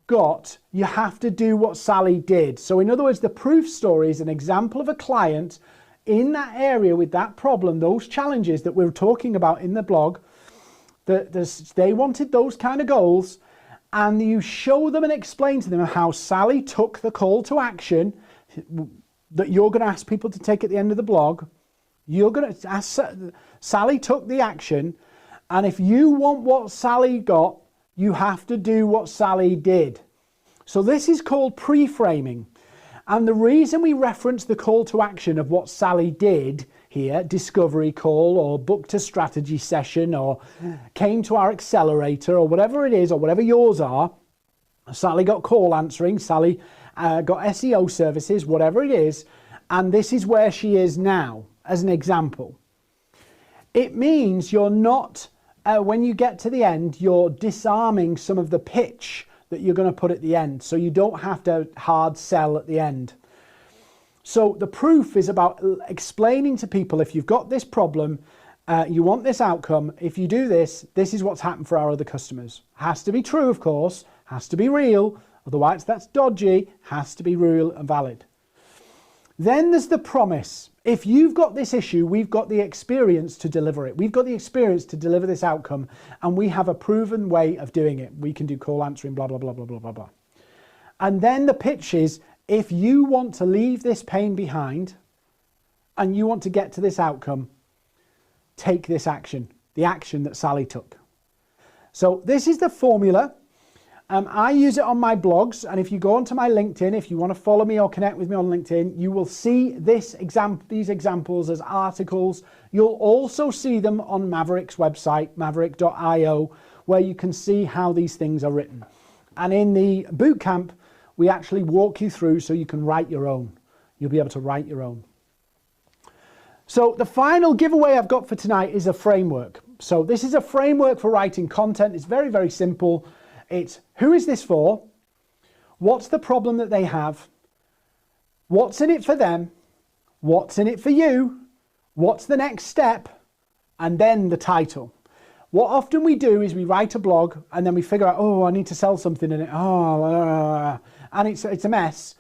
got, you have to do what Sally did. So in other words, the proof story is an example of a client in that area with that problem, those challenges that we're talking about in the blog, that they wanted those kind of goals, and you show them and explain to them how Sally took the call to action that you're going to ask people to take at the end of the blog. You're going to ask, Sally took the action, and if you want what Sally got, you have to do what Sally did. So this is called pre-framing. And the reason we reference the call to action of what Sally did here, discovery call or booked a strategy session or came to our accelerator or whatever it is, or whatever yours are, Sally got call answering, Sally got SEO services, whatever it is, and this is where she is now, as an example. It means you're not, when you get to the end, you're disarming some of the pitch that you're going to put at the end, so you don't have to hard sell at the end. So the proof is about explaining to people, if you've got this problem, you want this outcome, if you do this, this is what's happened for our other customers. Has to be true, of course, has to be real, otherwise that's dodgy, has to be real and valid. Then there's the promise. If you've got this issue, we've got the experience to deliver it. We've got the experience to deliver this outcome, and we have a proven way of doing it. We can do call answering, blah, blah, blah, blah, blah, blah, blah. And then the pitch is, if you want to leave this pain behind and you want to get to this outcome, take this action, the action that Sally took. So this is the formula. I use it on my blogs, and if you go onto my LinkedIn, if you want to follow me or connect with me on LinkedIn, you will see these examples as articles. You'll also see them on Maverick's website, maverick.io, where you can see how these things are written. And in the bootcamp, we actually walk you through so you can write your own. You'll be able to write your own. So the final giveaway I've got for tonight is a framework. So this is a framework for writing content. It's very, very simple. It's who is this for? What's the problem that they have? What's in it for them? What's in it for you? What's the next step? And then the title. What often we do is we write a blog and then we figure out, oh, I need to sell something in it. And it's a mess.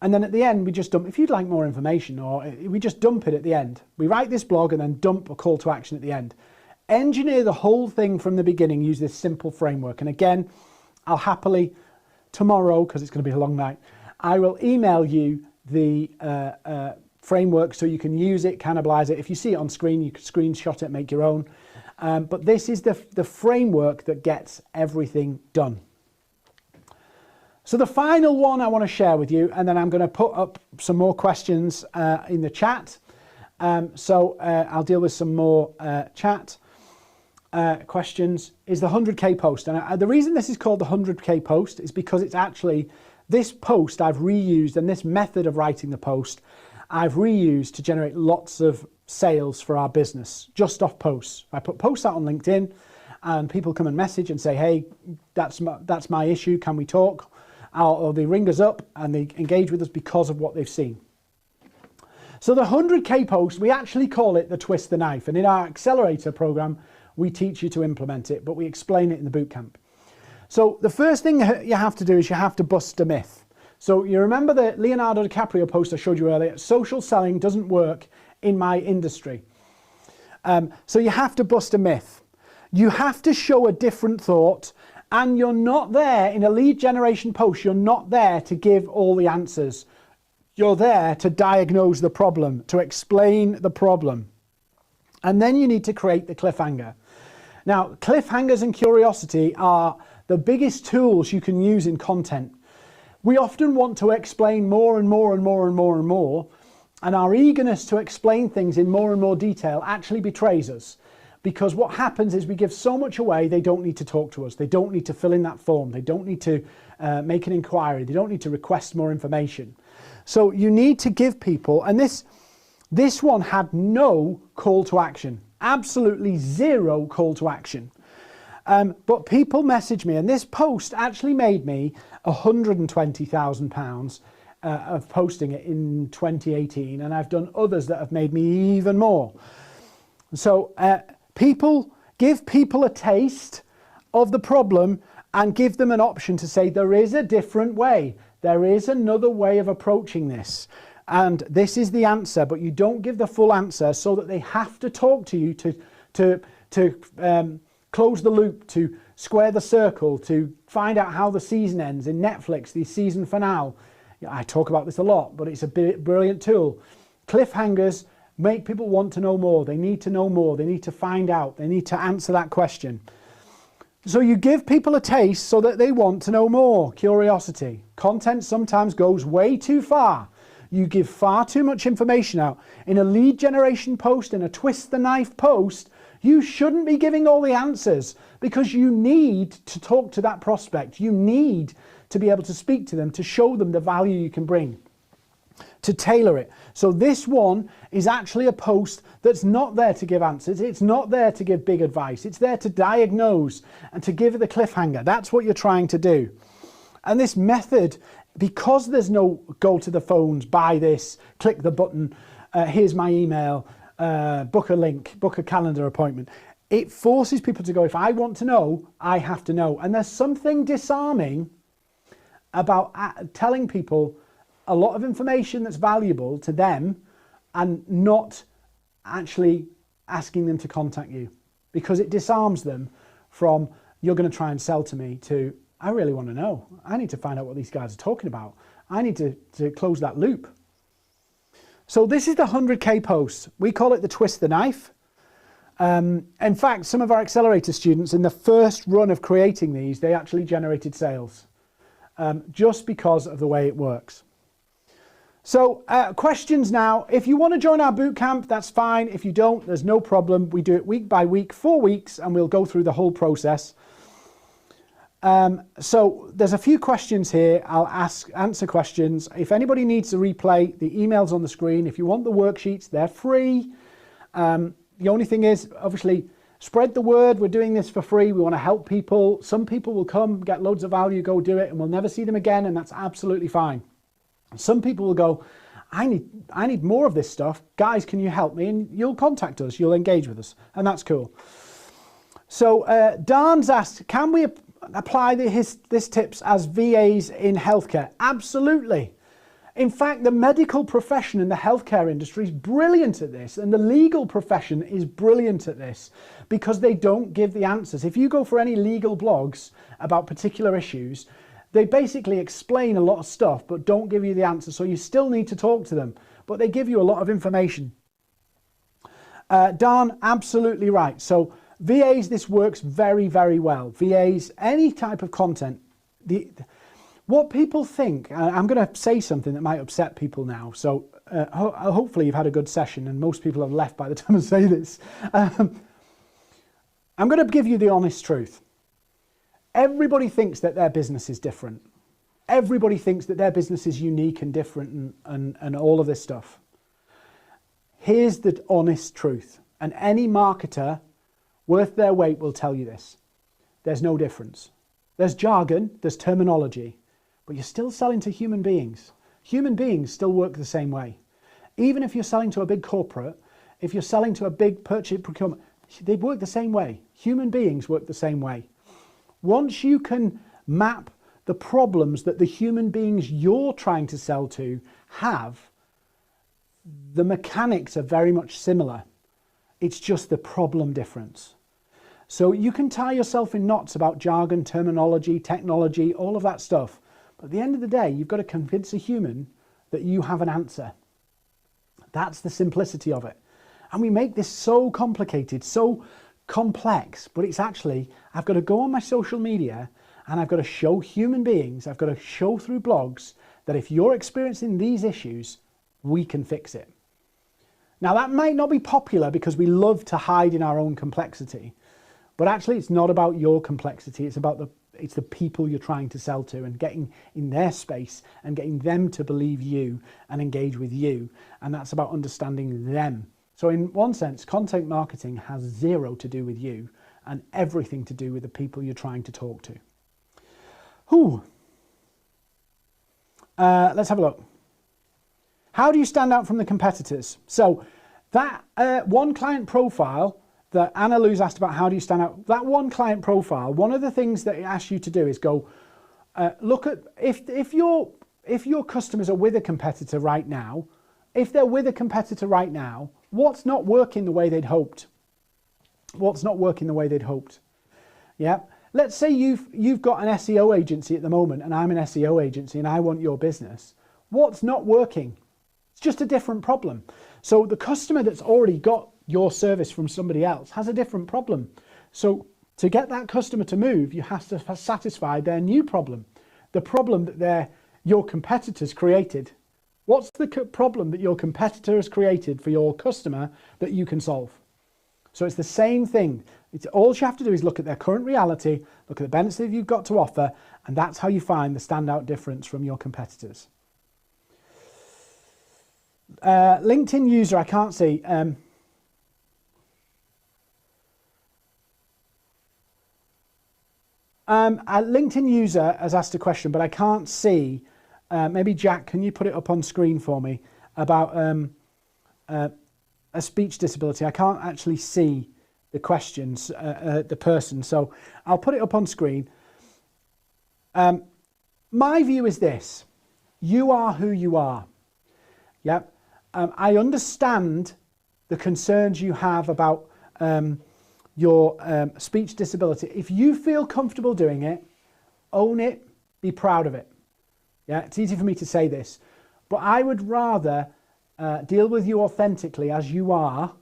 And then at the end, we just dump, if you'd like more information, or we just dump it at the end. We write this blog and then dump a call to action at the end. Engineer the whole thing from the beginning, use this simple framework. And again, I'll happily, tomorrow, because it's going to be a long night, I will email you the framework so you can use it, cannibalize it. If you see it on screen, you can screenshot it, make your own. But this is the framework that gets everything done. So the final one I want to share with you, and then I'm going to put up some more questions in the chat. I'll deal with some more chat questions, is the 100K post. And the reason this is called the 100K post is because it's actually, this post I've reused, and this method of writing the post I've reused to generate lots of sales for our business, just off posts. I put posts out on LinkedIn and people come and message and say, hey, that's my issue, can we talk? Or they ring us up and they engage with us because of what they've seen. So the 100K post, we actually call it the twist the knife. And in our accelerator program, we teach you to implement it, but we explain it in the bootcamp. So the first thing you have to do is you have to bust a myth. So you remember the Leonardo DiCaprio post I showed you earlier, social selling doesn't work in my industry. So you have to bust a myth. You have to show a different thought, and you're not there in a lead generation post, you're not there to give all the answers. You're there to diagnose the problem, to explain the problem. And then you need to create the cliffhanger. Now, cliffhangers and curiosity are the biggest tools you can use in content. We often want to explain more and more and more and more and more, and our eagerness to explain things in more and more detail actually betrays us. Because what happens is we give so much away, they don't need to talk to us. They don't need to fill in that form. They don't need to make an inquiry. They don't need to request more information. So you need to give people, and this one had no call to action, absolutely zero call to action. But people message me, and this post actually made me £120,000 of posting it in 2018, and I've done others that have made me even more. So give people a taste of the problem and give them an option to say there is a different way. There is another way of approaching this. And this is the answer, but you don't give the full answer so that they have to talk to you to close the loop, to square the circle, to find out how the season ends. In Netflix, the season finale, I talk about this a lot, but it's a brilliant tool. Cliffhangers make people want to know more. They need to know more. They need to find out. They need to answer that question. So you give people a taste so that they want to know more. Curiosity. Content sometimes goes way too far. You give far too much information out. In a lead generation post, in a twist the knife post, you shouldn't be giving all the answers, because you need to talk to that prospect. You need to be able to speak to them, to show them the value you can bring, to tailor it. So this one is actually a post that's not there to give answers. It's not there to give big advice. It's there to diagnose and to give the cliffhanger. That's what you're trying to do. And this method, because there's no go to the phones, buy this, click the button, here's my email, book a link, book a calendar appointment. It forces people to go, if I want to know, I have to know. And there's something disarming about telling people, a lot of information that's valuable to them and not actually asking them to contact you, because it disarms them from, you're going to try and sell to me, to, I really want to know. I need to find out what these guys are talking about. I need to close that loop. So this is the 100K post. We call it the twist the knife. In fact, some of our accelerator students, in the first run of creating these, they actually generated sales just because of the way it works. So questions now. If you want to join our bootcamp, that's fine. If you don't, there's no problem. We do it week by week, 4 weeks, and we'll go through the whole process. So there's a few questions here. I'll answer questions. If anybody needs to replay, the email's on the screen. If you want the worksheets, they're free. The only thing is, obviously, spread the word. We're doing this for free. We want to help people. Some people will come, get loads of value, go do it, and we'll never see them again, and that's absolutely fine. Some people will go, I need more of this stuff. Guys, can you help me? And you'll contact us. You'll engage with us, and that's cool. So Dan's asked, can we apply this tips as VAs in healthcare? Absolutely. In fact, the medical profession and the healthcare industry is brilliant at this, and the legal profession is brilliant at this, because they don't give the answers. If you go for any legal blogs about particular issues, they basically explain a lot of stuff but don't give you the answer, so you still need to talk to them, but they give you a lot of information. Dan, absolutely right. So VAs, this works very, very well. VAs, any type of content. What people think, I'm going to say something that might upset people now, so hopefully you've had a good session and most people have left by the time I say this. I'm going to give you the honest truth. Everybody thinks that their business is different. Everybody thinks that their business is unique and different and all of this stuff. Here's the honest truth, and any marketer worth their weight will tell you this. There's no difference. There's jargon, there's terminology, but you're still selling to human beings. Human beings still work the same way. Even if you're selling to a big corporate, if you're selling to a big purchase procurement, they work the same way. Human beings work the same way. Once you can map the problems that the human beings you're trying to sell to have, the mechanics are very much similar. It's just the problem difference. So you can tie yourself in knots about jargon, terminology, technology, all of that stuff. But at the end of the day, you've got to convince a human that you have an answer. That's the simplicity of it. And we make this so complicated, so complex, but it's actually, I've got to go on my social media and I've got to show human beings, I've got to show through blogs that if you're experiencing these issues, we can fix it. Now that might not be popular because we love to hide in our own complexity, but actually it's not about your complexity, it's the people you're trying to sell to and getting in their space and getting them to believe you and engage with you, and that's about understanding them. So in one sense, content marketing has zero to do with you and everything to do with the people you're trying to talk to. Let's have a look. How do you stand out from the competitors? So that one client profile that Anna Lou's asked about, how do you stand out? That one client profile, one of the things that it asks you to do is go look at, if your customers are with a competitor right now, if they're with a competitor right now, what's not working the way they'd hoped? What's not working the way they'd hoped? Yeah. Let's say you've got an SEO agency at the moment and I'm an SEO agency and I want your business. What's not working? It's just a different problem. So the customer that's already got your service from somebody else has a different problem. So to get that customer to move, you have to satisfy their new problem, the problem that your competitors created. What's the problem that your competitor has created for your customer that you can solve? So it's the same thing. All you have to do is look at their current reality, look at the benefits that you've got to offer, and that's how you find the standout difference from your competitors. LinkedIn user, I can't see. A LinkedIn user has asked a question, but I can't see. Maybe Jack, can you put it up on screen for me about a speech disability? I can't actually see the questions, the person, so I'll put it up on screen. My view is this. You are who you are. Yep. I understand the concerns you have about your speech disability. If you feel comfortable doing it, own it, be proud of it. Yeah, it's easy for me to say this, but I would rather deal with you authentically as you are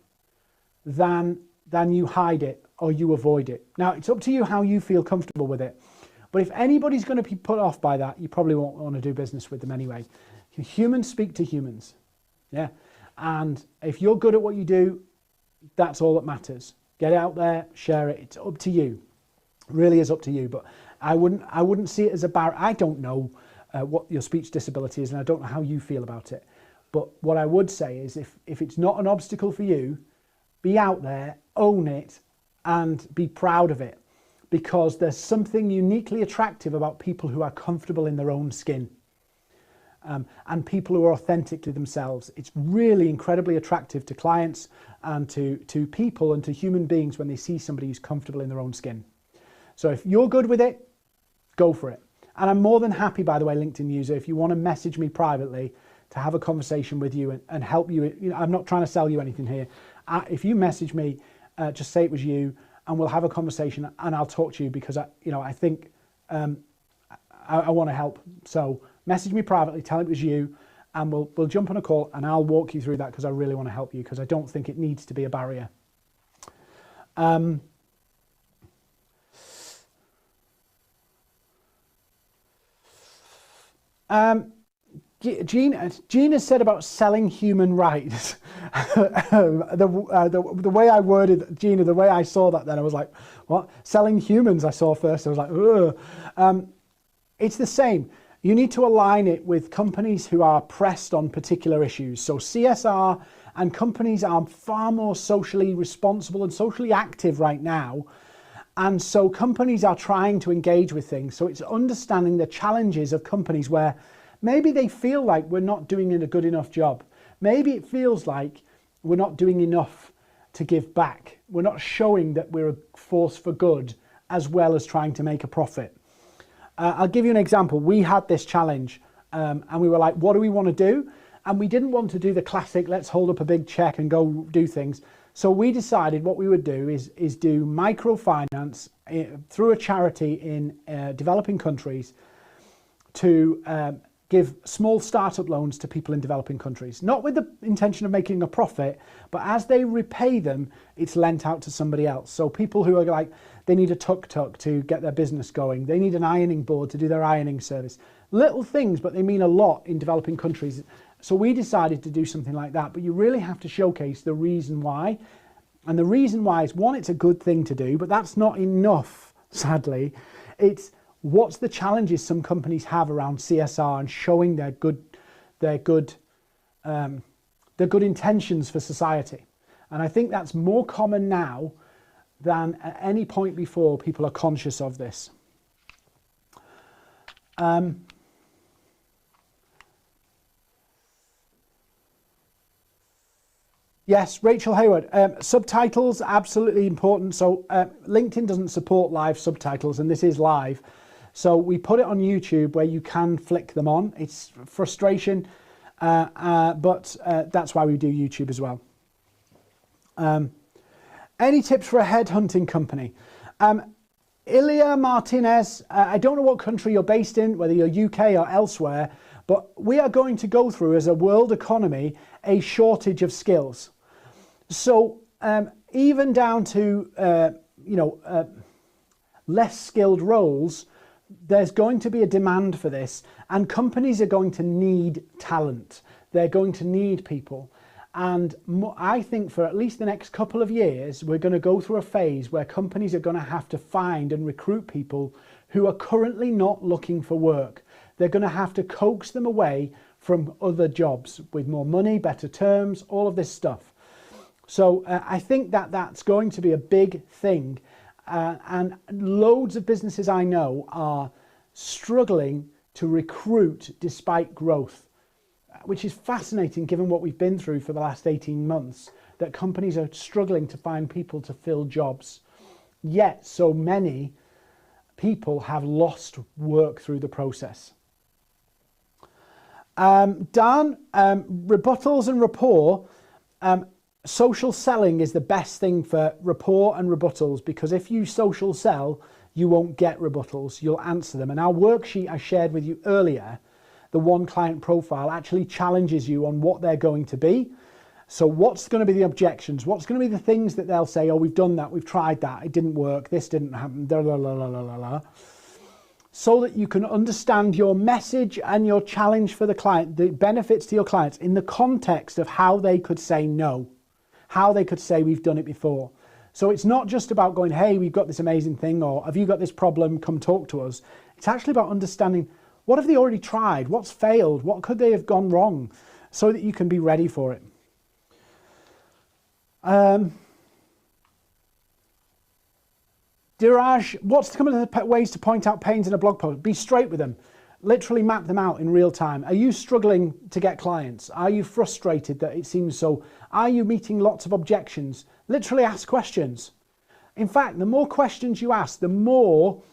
than you hide it or you avoid it. Now, it's up to you how you feel comfortable with it. But if anybody's going to be put off by that, you probably won't want to do business with them anyway. Humans speak to humans. Yeah. And if you're good at what you do, that's all that matters. Get out there, share it. It's up to you. It really is up to you. But I wouldn't see it as a barrier. I don't know what your speech disability is, and I don't know how you feel about it. But what I would say is if it's not an obstacle for you, be out there, own it, and be proud of it. Because there's something uniquely attractive about people who are comfortable in their own skin. And people who are authentic to themselves. It's really incredibly attractive to clients and to people and to human beings when they see somebody who's comfortable in their own skin. So if you're good with it, go for it. And I'm more than happy, by the way, LinkedIn user, if you want to message me privately to have a conversation with you and help you. You know, I'm not trying to sell you anything here. If you message me, just say it was you, and we'll have a conversation, and I'll talk to you because I think I want to help. So message me privately, tell it was you, and we'll jump on a call and I'll walk you through that because I really want to help you because I don't think it needs to be a barrier. Gina said about selling human rights. The way I worded Gina, the way I saw that, then I was like, what? Selling humans I saw first. I was like, ugh. It's the same. You need to align it with companies who are pressed on particular issues. So CSR and companies are far more socially responsible and socially active right now. And so companies are trying to engage with things. So it's understanding the challenges of companies where maybe they feel like we're not doing a good enough job. Maybe it feels like we're not doing enough to give back. We're not showing that we're a force for good as well as trying to make a profit. I'll give you an example. We had this challenge and we were like, what do we want to do? And we didn't want to do the classic, let's hold up a big check and go do things. So we decided what we would do is do microfinance through a charity in developing countries to give small startup loans to people in developing countries, not with the intention of making a profit, but as they repay them, it's lent out to somebody else. So people who are like, they need a tuk-tuk to get their business going. They need an ironing board to do their ironing service. Little things, but they mean a lot in developing countries. So we decided to do something like that, but you really have to showcase the reason why. And the reason why is, one, it's a good thing to do, but that's not enough, sadly. It's what's the challenges some companies have around CSR and showing their good intentions for society. And I think that's more common now than at any point before. People are conscious of this. Yes, Rachel Hayward. Subtitles, absolutely important. So LinkedIn doesn't support live subtitles, and this is live. So we put it on YouTube where you can flick them on. It's frustration, but that's why we do YouTube as well. Any tips for a headhunting company? Ilya Martinez, I don't know what country you're based in, whether you're UK or elsewhere, but we are going to go through, as a world economy, a shortage of skills. So even down to less skilled roles, there's going to be a demand for this, and companies are going to need talent. They're going to need people. And I think for at least the next couple of years, we're going to go through a phase where companies are going to have to find and recruit people who are currently not looking for work. They're going to have to coax them away from other jobs with more money, better terms, all of this stuff. So I think that that's going to be a big thing. And loads of businesses I know are struggling to recruit despite growth, which is fascinating given what we've been through for the last 18 months, that companies are struggling to find people to fill jobs. Yet so many people have lost work through the process. Dan, rebuttals and rapport. Social selling is the best thing for rapport and rebuttals, because if you social sell, you won't get rebuttals, you'll answer them. And our worksheet I shared with you earlier, the one client profile, actually challenges you on what they're going to be. So what's going to be the objections? What's going to be the things that they'll say, oh, we've done that, we've tried that, it didn't work, this didn't happen, blah, blah, blah, blah, blah, blah. So that you can understand your message and your challenge for the client, the benefits to your clients in the context of how they could say no, how they could say we've done it before. So it's not just about going, hey, we've got this amazing thing, or have you got this problem, come talk to us. It's actually about understanding, what have they already tried? What's failed? What could they have gone wrong? So that you can be ready for it. Diraj, what's some of the ways to point out pains in a blog post? Be straight with them. Literally map them out in real time. Are you struggling to get clients? Are you frustrated that it seems so? Are you meeting lots of objections? Literally ask questions. In fact, the more questions you ask, the more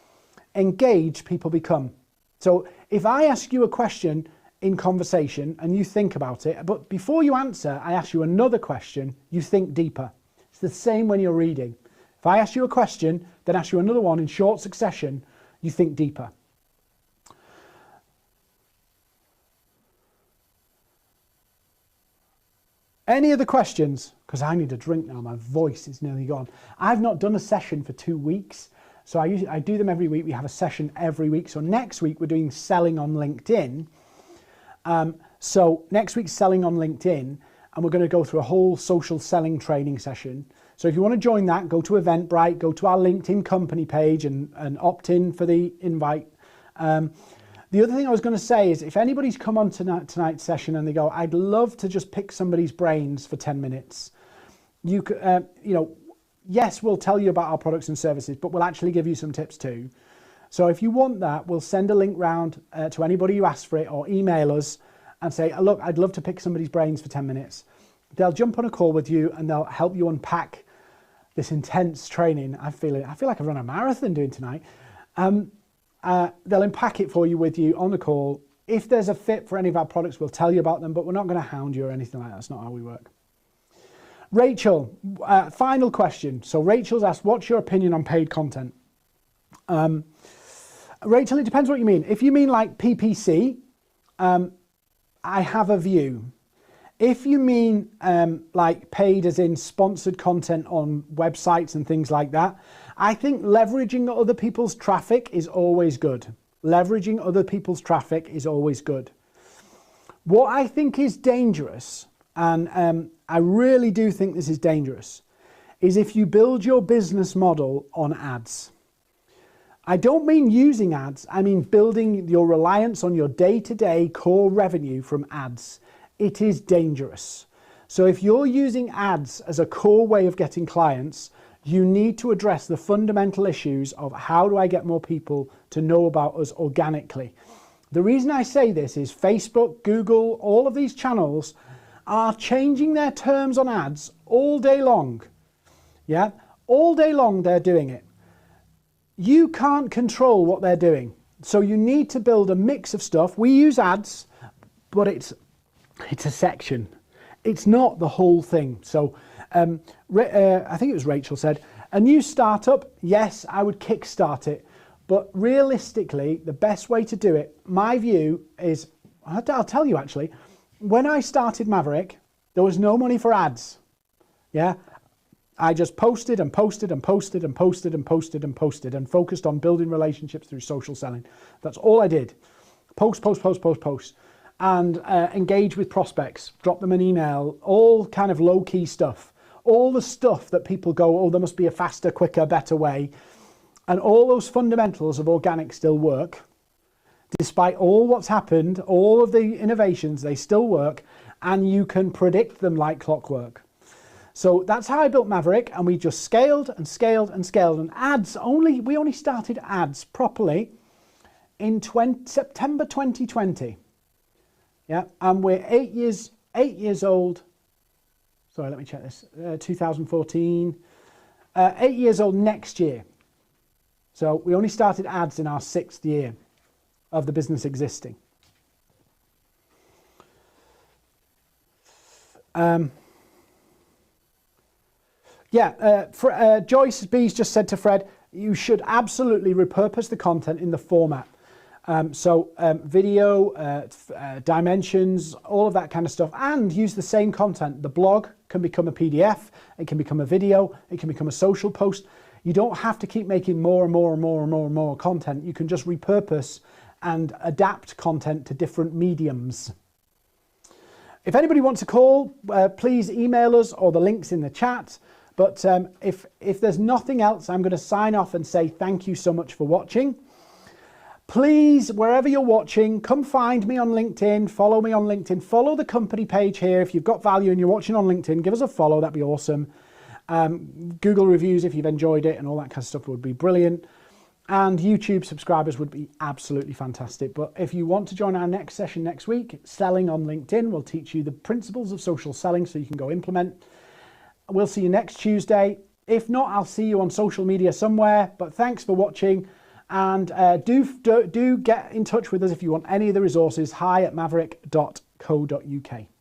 engaged people become. So if I ask you a question in conversation and you think about it, but before you answer, I ask you another question, you think deeper. It's the same when you're reading. If I ask you a question, then ask you another one in short succession, you think deeper. Any other questions? Because I need a drink now, my voice is nearly gone. I've not done a session for 2 weeks, so I do them every week. We have a session every week. So next week we're doing selling on LinkedIn. So next week's selling on LinkedIn, and we're going to go through a whole social selling training session. So if you want to join that, go to Eventbrite, go to our LinkedIn company page and opt in for the invite. The other thing I was going to say is, if anybody's come on tonight's session and they go, I'd love to just pick somebody's brains for 10 minutes. You know, yes, we'll tell you about our products and services, but we'll actually give you some tips too. So if you want that, we'll send a link round to anybody who asks for it, or email us and say, look, I'd love to pick somebody's brains for 10 minutes. They'll jump on a call with you and they'll help you unpack this intense training. I feel like I've run a marathon doing tonight. They'll unpack it for you with you on the call. If there's a fit for any of our products, we'll tell you about them, but we're not going to hound you or anything like that. That's not how we work. Rachel, final question. So Rachel's asked, what's your opinion on paid content? Rachel, it depends what you mean. If you mean like PPC, I have a view. If you mean like paid as in sponsored content on websites and things like that, I think leveraging other people's traffic is always good. Leveraging other people's traffic is always good. What I think is dangerous, and I really do think this is dangerous, is if you build your business model on ads. I don't mean using ads, I mean building your reliance on your day-to-day core revenue from ads. It is dangerous. So if you're using ads as a core way of getting clients, you need to address the fundamental issues of how do I get more people to know about us organically. The reason I say this is Facebook, Google, all of these channels are changing their terms on ads all day long. Yeah, all day long they're doing it. You can't control what they're doing. So you need to build a mix of stuff. We use ads, but it's a section. It's not the whole thing. So I think it was Rachel said, a new startup, yes, I would kickstart it. But realistically, the best way to do it, my view is, I'll tell you actually, when I started Maverick, there was no money for ads. Yeah. I just posted and posted and posted and posted and posted and posted and focused on building relationships through social selling. That's all I did. Post. And engage with prospects, drop them an email, all kind of low-key stuff. All the stuff that people go, oh, there must be a faster, quicker, better way. And all those fundamentals of organic still work. Despite all what's happened, all of the innovations, they still work, and you can predict them like clockwork. So that's how I built Maverick, and we just scaled and scaled and scaled. And ads, we only started ads properly in September 2020. Yeah, and we're 8 years old. Sorry, let me check this. 2014. 8 years old next year. So we only started ads in our 6th year of the business existing. Joyce B's just said to Fred, you should absolutely repurpose the content in the format. Video, dimensions, all of that kind of stuff, and use the same content. The blog can become a PDF, it can become a video, it can become a social post. You don't have to keep making more and more and more and more and more content. You can just repurpose and adapt content to different mediums. If anybody wants to call, please email us, or the link's in the chat. But if there's nothing else, I'm going to sign off and say thank you so much for watching. Please, wherever you're watching, come find me on LinkedIn, follow me on LinkedIn, follow the company page here. If you've got value and you're watching on LinkedIn, give us a follow, that'd be awesome. Google reviews if you've enjoyed it and all that kind of stuff would be brilliant. And YouTube subscribers would be absolutely fantastic. But if you want to join our next session next week, Selling on LinkedIn, we'll teach you the principles of social selling so you can go implement. We'll see you next Tuesday. If not, I'll see you on social media somewhere. But thanks for watching. And do get in touch with us if you want any of the resources. hi@maverick.co.uk.